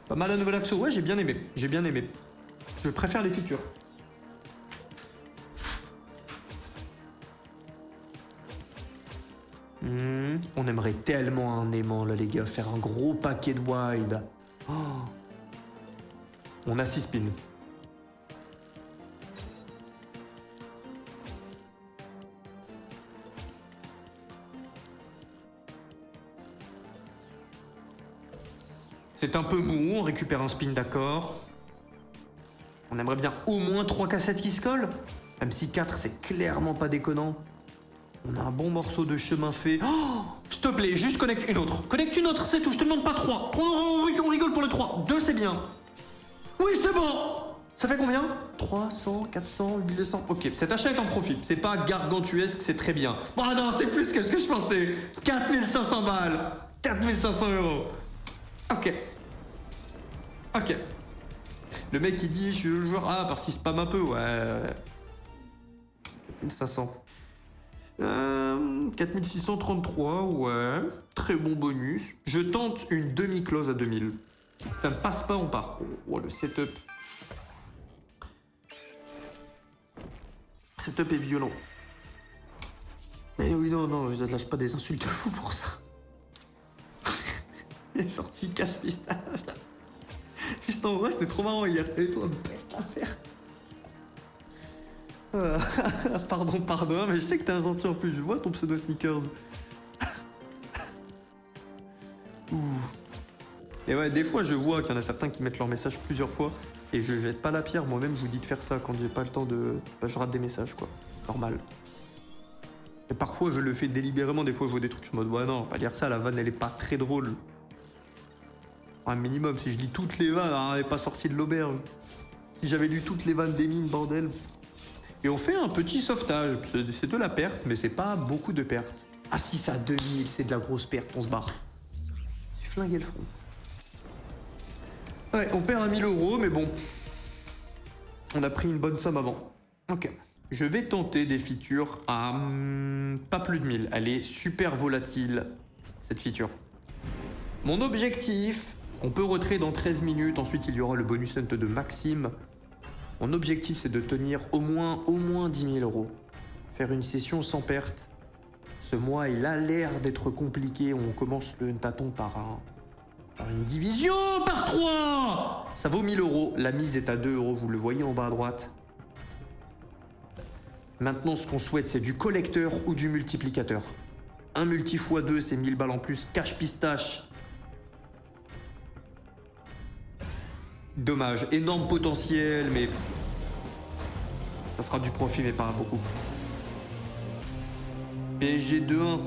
Pas mal à nouvel axo. Ouais, j'ai bien aimé. Je préfère les features. On aimerait tellement un aimant là les gars, faire un gros paquet de wild. Oh. On a 6 spins. C'est un peu mou, on récupère un spin d'accord. On aimerait bien au moins 3 cassettes qui se collent. Même si 4 c'est clairement pas déconnant. On a un bon morceau de chemin fait. Oh, s'il te plaît, juste connecte une autre. Connecte une autre, c'est tout, je te demande pas 3. On rigole pour le 3. 2 c'est bien. Oui, c'est bon. Ça fait combien? 300, 400, 800. Ok, cet achat est en profit. C'est pas gargantuesque, c'est très bien. Bon, non, c'est plus que ce que je pensais. 4500 balles. 4500 €. Ok. Le mec il dit je suis le joueur. Ah, parce qu'il spam un peu, ouais. 4500. 4633, ouais. Très bon bonus. Je tente une demi-close à 2000. Ça ne passe pas, on part. Oh, le setup. Setup est violent. Mais oui, non, je ne lâche pas des insultes fous pour ça. Il est sorti cache pistache. Je t'envoie, c'était trop marrant hier. Et toi, best affaire. Pardon, mais je sais que t'es un gentil en plus. Je vois ton pseudo sneakers. Et ouais, des fois, je vois qu'il y en a certains qui mettent leur message plusieurs fois. Et je jette pas la pierre. Moi-même, je vous dis de faire ça quand j'ai pas le temps de... Bah, je rate des messages, quoi. Normal. Et parfois, je le fais délibérément. Des fois, je vois des trucs, je suis en mode, ouais, non, pas lire ça. La vanne, elle est pas très drôle. Un minimum, si je lis toutes les vannes, hein, elle est pas sortie de l'auberge. Si j'avais lu toutes les vannes des mines, bordel. Et on fait un petit sauvetage. C'est de la perte, mais c'est pas beaucoup de perte. Ah si, ça à 2000, c'est de la grosse perte, on se barre. J'ai flingué le front. Ouais, on perd 1000 €, mais bon. On a pris une bonne somme avant. Ok. Je vais tenter des features à pas plus de 1000. Elle est super volatile, cette feature. Mon objectif, on peut retrait dans 13 minutes. Ensuite, il y aura le bonus hunt de Maxime. Mon objectif, c'est de tenir au moins 10 000 €. Faire une session sans perte. Ce mois, il a l'air d'être compliqué. On commence le tâton par une division par 3. Ça vaut 1000 €. La mise est à 2 €. Vous le voyez en bas à droite. Maintenant, ce qu'on souhaite, c'est du collecteur ou du multiplicateur. Un multi x2, c'est 1000 balles en plus. Cache pistache. Dommage. Énorme potentiel, mais... ça sera du profit, mais pas beaucoup. PSG 2-1.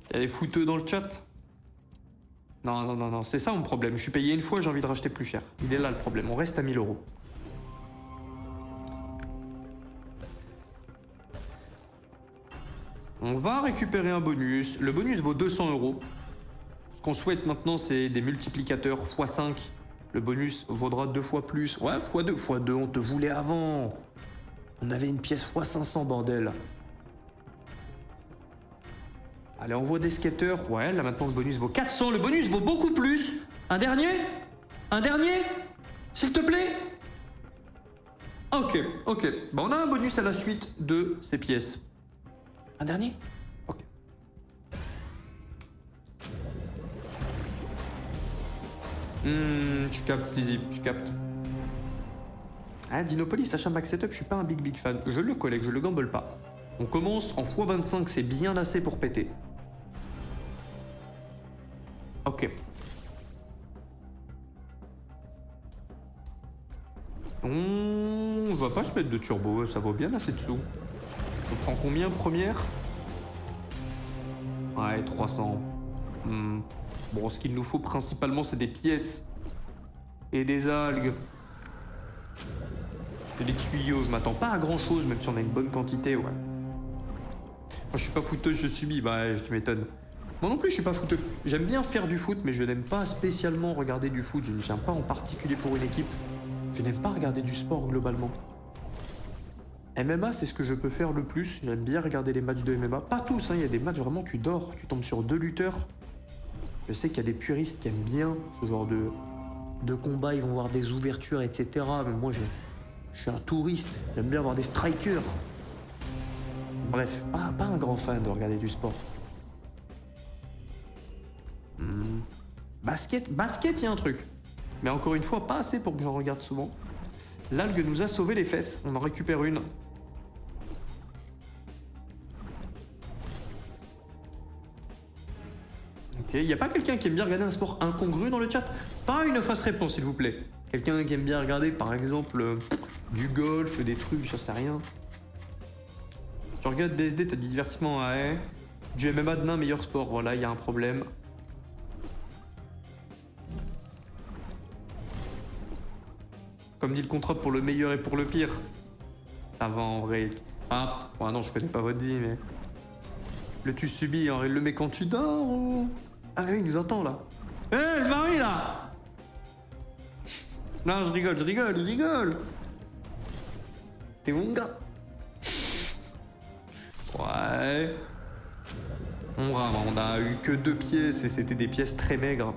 Il y a des fouteux dans le chat. Non, c'est ça mon problème. Je suis payé une fois, j'ai envie de racheter plus cher. Il est là le problème, on reste à 1000 €. On va récupérer un bonus. Le bonus vaut 200 €. Ce qu'on souhaite maintenant, c'est des multiplicateurs x5. Le bonus vaudra 2 fois plus. Ouais, x2, x2, on te voulait avant. On avait une pièce x500, bordel. Allez, on voit des skateurs. Ouais, là maintenant le bonus vaut 400. Le bonus vaut beaucoup plus. Un dernier? Un dernier? S'il te plaît? Ok, ok. Bon, on a un bonus à la suite de ces pièces. Un dernier? Ok. Je capte, Slizzy, je capte. Ah, Dinopolis, achat max setup, je suis pas un big fan. Je le collecte, je le gamble pas. On commence en x25, c'est bien assez pour péter. Ok. On va pas se mettre de turbo, ça vaut bien assez de sous. On prend combien première? Ouais, 300. Bon, ce qu'il nous faut principalement, c'est des pièces. Et des algues. Et des tuyaux, je m'attends pas à grand chose, même si on a une bonne quantité, ouais. Moi, je suis pas footeuse, je subis, bah, tu m'étonnes. Moi non plus, je suis pas footeux. J'aime bien faire du foot, mais je n'aime pas spécialement regarder du foot. Je ne tiens pas en particulier pour une équipe. Je n'aime pas regarder du sport globalement. MMA, c'est ce que je peux faire le plus. J'aime bien regarder les matchs de MMA. Pas tous, hein, il y a des matchs vraiment, tu dors, tu tombes sur 2 lutteurs. Je sais qu'il y a des puristes qui aiment bien ce genre de combat, ils vont voir des ouvertures, etc. Mais moi, je suis un touriste, j'aime bien voir des strikers. Bref, pas un grand fan de regarder du sport. Basket, il y a un truc. Mais encore une fois, pas assez pour que j'en regarde souvent. L'algue nous a sauvé les fesses, on en récupère une. Ok, y a pas quelqu'un qui aime bien regarder un sport incongru dans le chat? Pas une fausse réponse, s'il vous plaît. Quelqu'un qui aime bien regarder, par exemple, du golf, des trucs, je sais rien. Tu regardes BSD, t'as du divertissement, ouais. Du MMA de nain, meilleur sport, voilà, y a un problème. Comme dit le contrat, pour le meilleur et pour le pire. Ça va en vrai. Ah, ouais, non, je connais pas votre vie, mais... Le tu subis, hein, il le met quand tu dors ou... Ah oui, il nous entend, là. Hé, le mari, là! Non, je rigole. T'es mon gars. Ouais. On rame, on a eu que 2 pièces et c'était des pièces très maigres.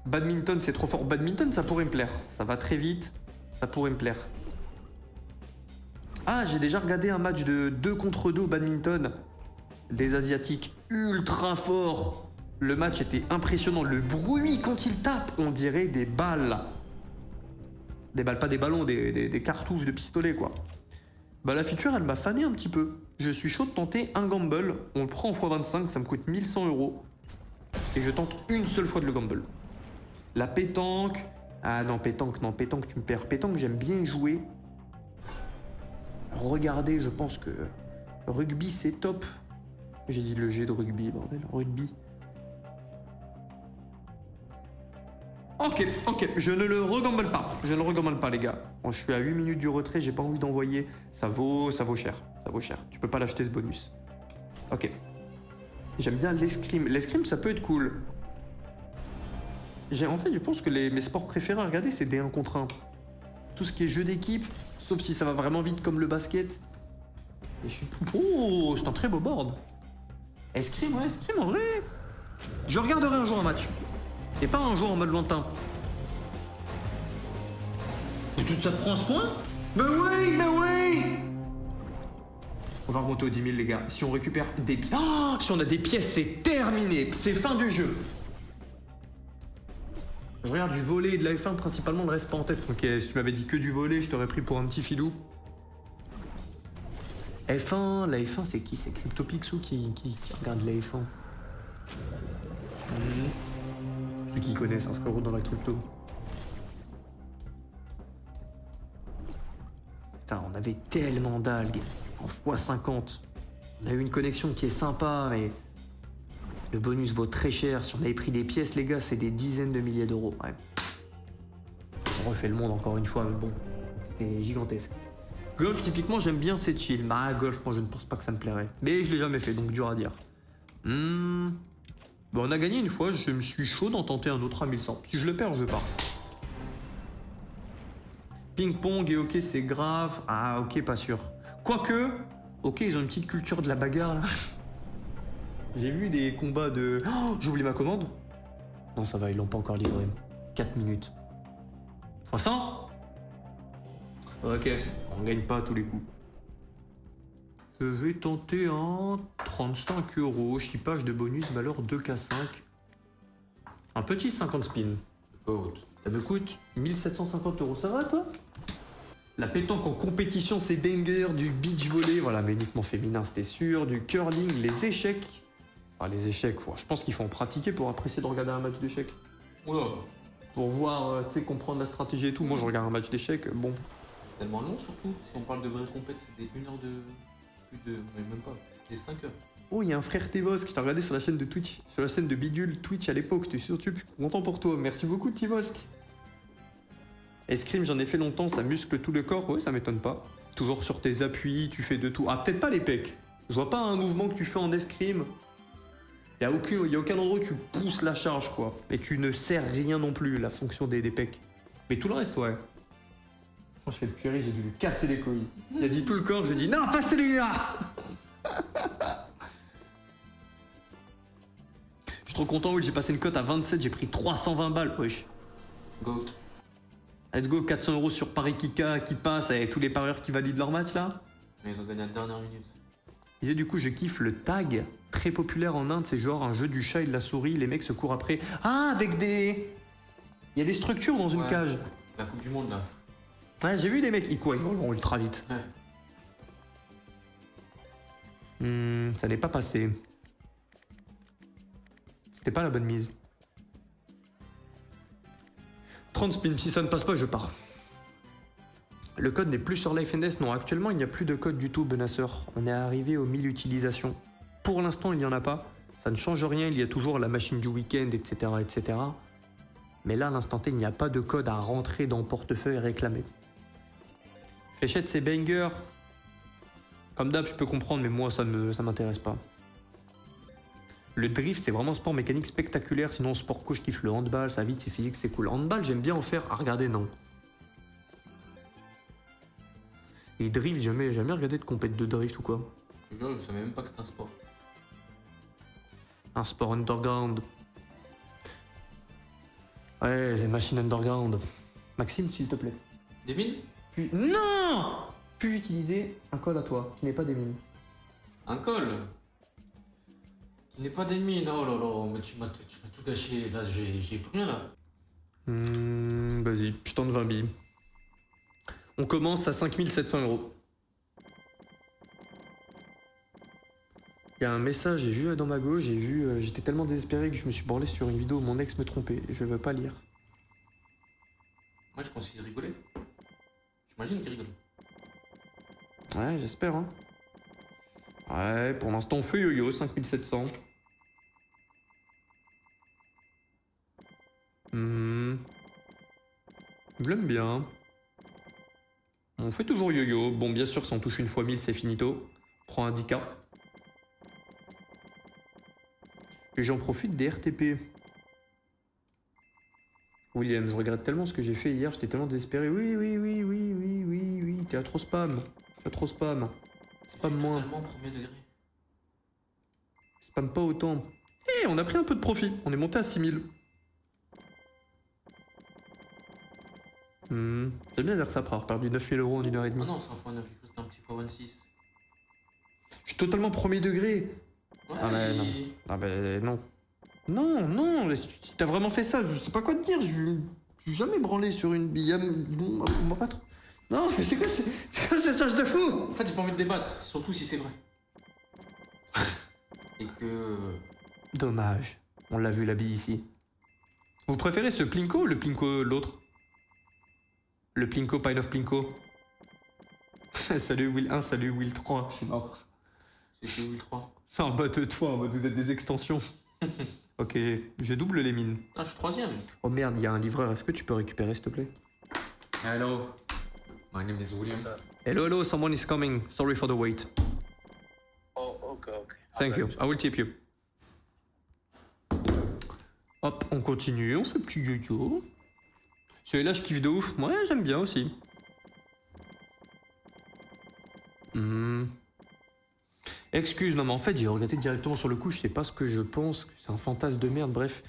Badminton, c'est trop fort. Badminton, ça pourrait me plaire. Ça va très vite. Ça pourrait me plaire. Ah, j'ai déjà regardé un match de 2 contre 2 au badminton. Des Asiatiques ultra forts. Le match était impressionnant. Le bruit quand ils tapent, on dirait des balles. Des balles, pas des ballons, des cartouches de pistolet, quoi. Bah, la feature, elle m'a fané un petit peu. Je suis chaud de tenter un gamble. On le prend en x25, ça me coûte 1100 €. Et je tente une seule fois de le gamble. La pétanque... Ah non, pétanque, tu me perds. Pétanque, j'aime bien jouer. Regardez, je pense que... Rugby, c'est top. J'ai dit le G de rugby, bordel. Rugby. Ok, je ne le regamble pas. Je ne le regamble pas, les gars. Bon, je suis à 8 minutes du retrait, j'ai pas envie d'envoyer. Ça vaut cher. Tu peux pas l'acheter, ce bonus. Ok. J'aime bien l'escrime. L'escrime, ça peut être cool. En fait, je pense que mes sports préférés à regarder, c'est des 1 contre 1. Tout ce qui est jeu d'équipe, sauf si ça va vraiment vite comme le basket. Et Oh, c'est un très beau board. Escrime, ouais, escrime, en vrai. Je regarderai un jour un match. Et pas un jour en mode lointain. Et tout ça te prend à ce point? Mais oui! On va remonter aux 10 000, les gars. Si on récupère des pièces... Oh, si on a des pièces, c'est terminé. C'est fin du jeu. Je regarde du volley et de la F1, principalement, le reste pas en tête. Ok, si tu m'avais dit que du volley, je t'aurais pris pour un petit filou. F1, la F1, c'est qui? C'est CryptoPixou qui regarde la F1. Ceux qui connaissent un frérot dans la crypto. Putain, on avait tellement d'algues en x50. On a eu une connexion qui est sympa, mais le bonus vaut très cher. Si on avait pris des pièces, les gars, c'est des dizaines de milliers d'euros. Ouais. On refait le monde encore une fois, mais bon, c'était gigantesque. Golf, typiquement, j'aime bien, c'est chill. Bah, golf, moi, je ne pense pas que ça me plairait. Mais je l'ai jamais fait, donc dur à dire. Bon, on a gagné une fois, je me suis chaud d'en tenter un autre à 1100. Si je le perds, je pars. Ping-pong et ok, c'est grave. Ah, ok, pas sûr. Quoique, ok, ils ont une petite culture de la bagarre, là. J'ai vu des combats de... Oh, j'ai oublié ma commande. Non, ça va, ils l'ont pas encore livré. 4 minutes. 300 ? Ok, on gagne pas à tous les coups. Je vais tenter un 35 €, chippage de bonus, valeur 2K5. Un petit 50 spin. Ça me coûte 1750 €, ça va toi? La pétanque en compétition, c'est banger, du beach volley, voilà, mais uniquement féminin, c'était sûr, du curling, les échecs. Ah, les échecs, je pense qu'il faut en pratiquer pour apprécier de regarder un match d'échecs. Oula. Pour voir, tu sais, comprendre la stratégie et tout. Moi, je regarde un match d'échecs, bon. C'est tellement long surtout. Si on parle de vraies compètes, c'est des 1 heure de... Plus de... Mais même pas. Des 5 heures. Oh, il y a un frère Tivos que t'as regardé sur la chaîne de Twitch, sur la chaîne de Bidule Twitch à l'époque. J'étais sur YouTube, je suis content pour toi. Merci beaucoup, Tivos. Escrime, j'en ai fait longtemps, ça muscle tout le corps. Ouais, ça m'étonne pas. Toujours sur tes appuis, tu fais de tout. Ah, peut-être pas les pecs. Je vois pas un mouvement que tu fais en escrime. Y a aucun endroit où tu pousses la charge, quoi. Et tu ne serres rien non plus, la fonction des pecs. Mais tout le reste, ouais. Quand je fais le purée, j'ai dû lui casser les couilles. Il a dit tout le corps, j'ai dit non, pas celui-là. Je suis trop content, oui, j'ai passé une cote à 27, j'ai pris 320 balles, wesh. Goat. Let's go, 400 € sur Paris Kika qui passe avec tous les parieurs qui valident leur match là. Mais ils ont gagné à la dernière minute. Et du coup, je kiffe le tag, très populaire en Inde, c'est genre un jeu du chat et de la souris, les mecs se courent après. Ah, avec des... Il y a des structures dans une cage. La Coupe du Monde là. Ouais, j'ai vu des mecs, ils vont ultra vite. Ouais. Ça n'est pas passé. C'était pas la bonne mise. 30 spins, si ça ne passe pas, je pars. Le code n'est plus sur LifeNS, non, actuellement il n'y a plus de code du tout, Benasseur. On est arrivé aux 1000 utilisations. Pour l'instant, il n'y en a pas. Ça ne change rien, il y a toujours la machine du week-end, etc., etc. Mais là, à l'instant T, il n'y a pas de code à rentrer dans le portefeuille et réclamer. Fléchette, c'est banger. Comme d'hab, je peux comprendre, mais moi, ça m'intéresse pas. Le drift, c'est vraiment un sport mécanique spectaculaire. Sinon, sport co, je kiffe le handball, ça vite, c'est physique, c'est cool. Handball, j'aime bien en faire. Ah, regardez, non. Et drift, jamais regardé de compète de drift ou quoi. Je te jure, je savais même pas que c'était un sport. Un sport underground. Ouais, c'est machine underground. Maxime, s'il te plaît. Des mines? Non! Puis utiliser un code à toi, qui n'est pas des mines. Un col qui n'est pas des mines. Oh là là, mais tu m'as tout gâché. Là, j'ai plus rien là. Vas-y, je tente 20 billes. On commence à 5700 €. Il y a un message, j'ai vu dans ma gauche, j'étais tellement désespéré que je me suis branlé sur une vidéo où mon ex me trompait. Je veux pas lire. Moi, je pense qu'il rigolait. J'imagine qu'il rigolait. Ouais, j'espère, hein. Ouais, pour l'instant, on fait yo-yo, 5700. Je l'aime bien. On fait toujours yo-yo. Bon, bien sûr, si on touche une fois 1000, c'est finito. Prends un 10K. Et j'en profite des RTP. William, je regrette tellement ce que j'ai fait hier, j'étais tellement désespéré. Oui, t'es à trop spam. Spam moins. Tellement premier degré. Spam pas autant. Eh, on a pris un peu de profit. On est monté à 6000. J'aime bien dire ça, après perdu 9000 € en 1h30. Ah non, c'est un x9, c'était un petit x26. Je suis totalement premier degré. Ouais, Ah mais non. Ah ben non. Non, si t'as vraiment fait ça, je sais pas quoi te dire, je suis jamais branlé sur une bille. On va pas trop... Non, mais c'est quoi ce message de fou? En fait, j'ai pas envie de débattre, surtout si c'est vrai. Et que... Dommage, on l'a vu la bille ici. Vous préférez ce Plinko ou le Plinko l'autre? Le Plinko, Pine of Plinko. Salut Will 1, salut Will 3, je suis mort. C'est Will 3. C'est en bas de toi, en mode vous êtes des extensions. Ok, je double les mines. Ah, je suis troisième. Oh merde, il y a un livreur, est-ce que tu peux récupérer s'il te plaît? Hello. My name is William. Hello, hello, someone is coming. Sorry for the wait. Oh, okay, okay. Thank you. I will tip you. Hop, on continue, on fait petit yoyo. Celui-là, je kiffe de ouf. Ouais, j'aime bien aussi. Excuse, non, mais en fait, j'ai regardé directement sur le coup. Je sais pas ce que je pense. C'est un fantasme de merde, bref.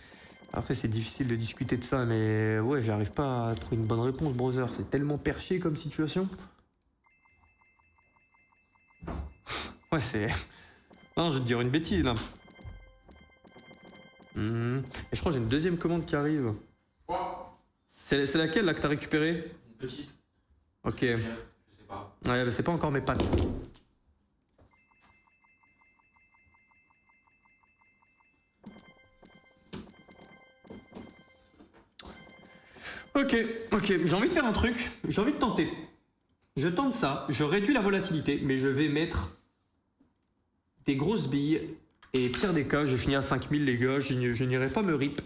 Après, c'est difficile de discuter de ça, mais ouais, j'arrive pas à trouver une bonne réponse, brother. C'est tellement perché comme situation. Ouais, c'est... Non, je vais te dire une bêtise, là. Et je crois que j'ai une deuxième commande qui arrive. Quoi? C'est laquelle, là, que t'as récupérée? Une petite. Ok. Je sais pas. Ouais, mais c'est pas encore mes pattes. Ok, j'ai envie de faire un truc, j'ai envie de tenter. Je tente ça, je réduis la volatilité, mais je vais mettre des grosses billes. Et pire des cas, je finis à 5000 les gars, je n'irai pas me rip.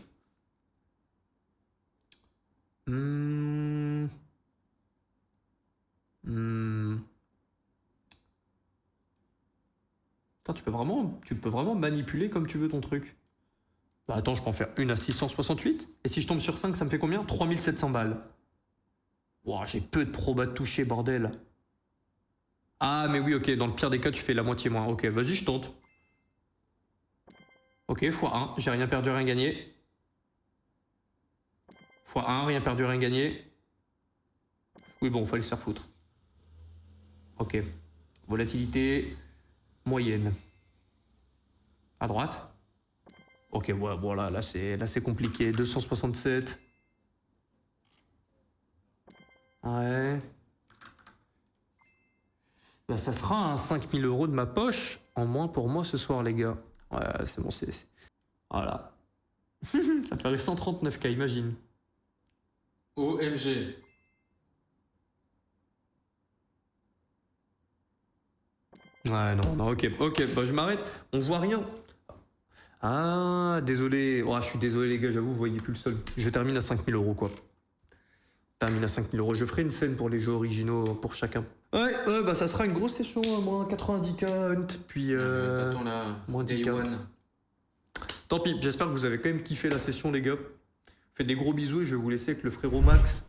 Putain, tu peux vraiment manipuler comme tu veux ton truc. Bah attends, je peux en faire une à 668. Et si je tombe sur 5, ça me fait combien? 3700 balles. Ouah, j'ai peu de proba de toucher, bordel. Ah, mais oui, ok, dans le pire des cas, tu fais la moitié moins. Ok, vas-y, je tente. Ok, x1, j'ai rien perdu, rien gagné. x1, rien perdu, rien gagné. Oui, bon, fallait se faire foutre. Ok. Volatilité moyenne. À droite. Ok, ouais, voilà, là c'est compliqué. 267. Ouais. Bah, ça sera un 5000 € de ma poche en moins pour moi ce soir, les gars. Ouais, c'est bon, c'est... Voilà. Ça ferait 139K, imagine. OMG. Ouais, non, ok, bah je m'arrête. On voit rien. Ah, désolé. Oh, je suis désolé, les gars, j'avoue, vous voyez plus le sol. Je termine à 5000 € quoi. Termine à 5000 €. Je ferai une scène pour les jeux originaux pour chacun. Ouais, bah ça sera une grosse session, moins 90K hunt, puis T'attends la moins Day 10K. One. Tant pis, j'espère que vous avez quand même kiffé la session, les gars. Faites des gros bisous et je vais vous laisser avec le frérot Max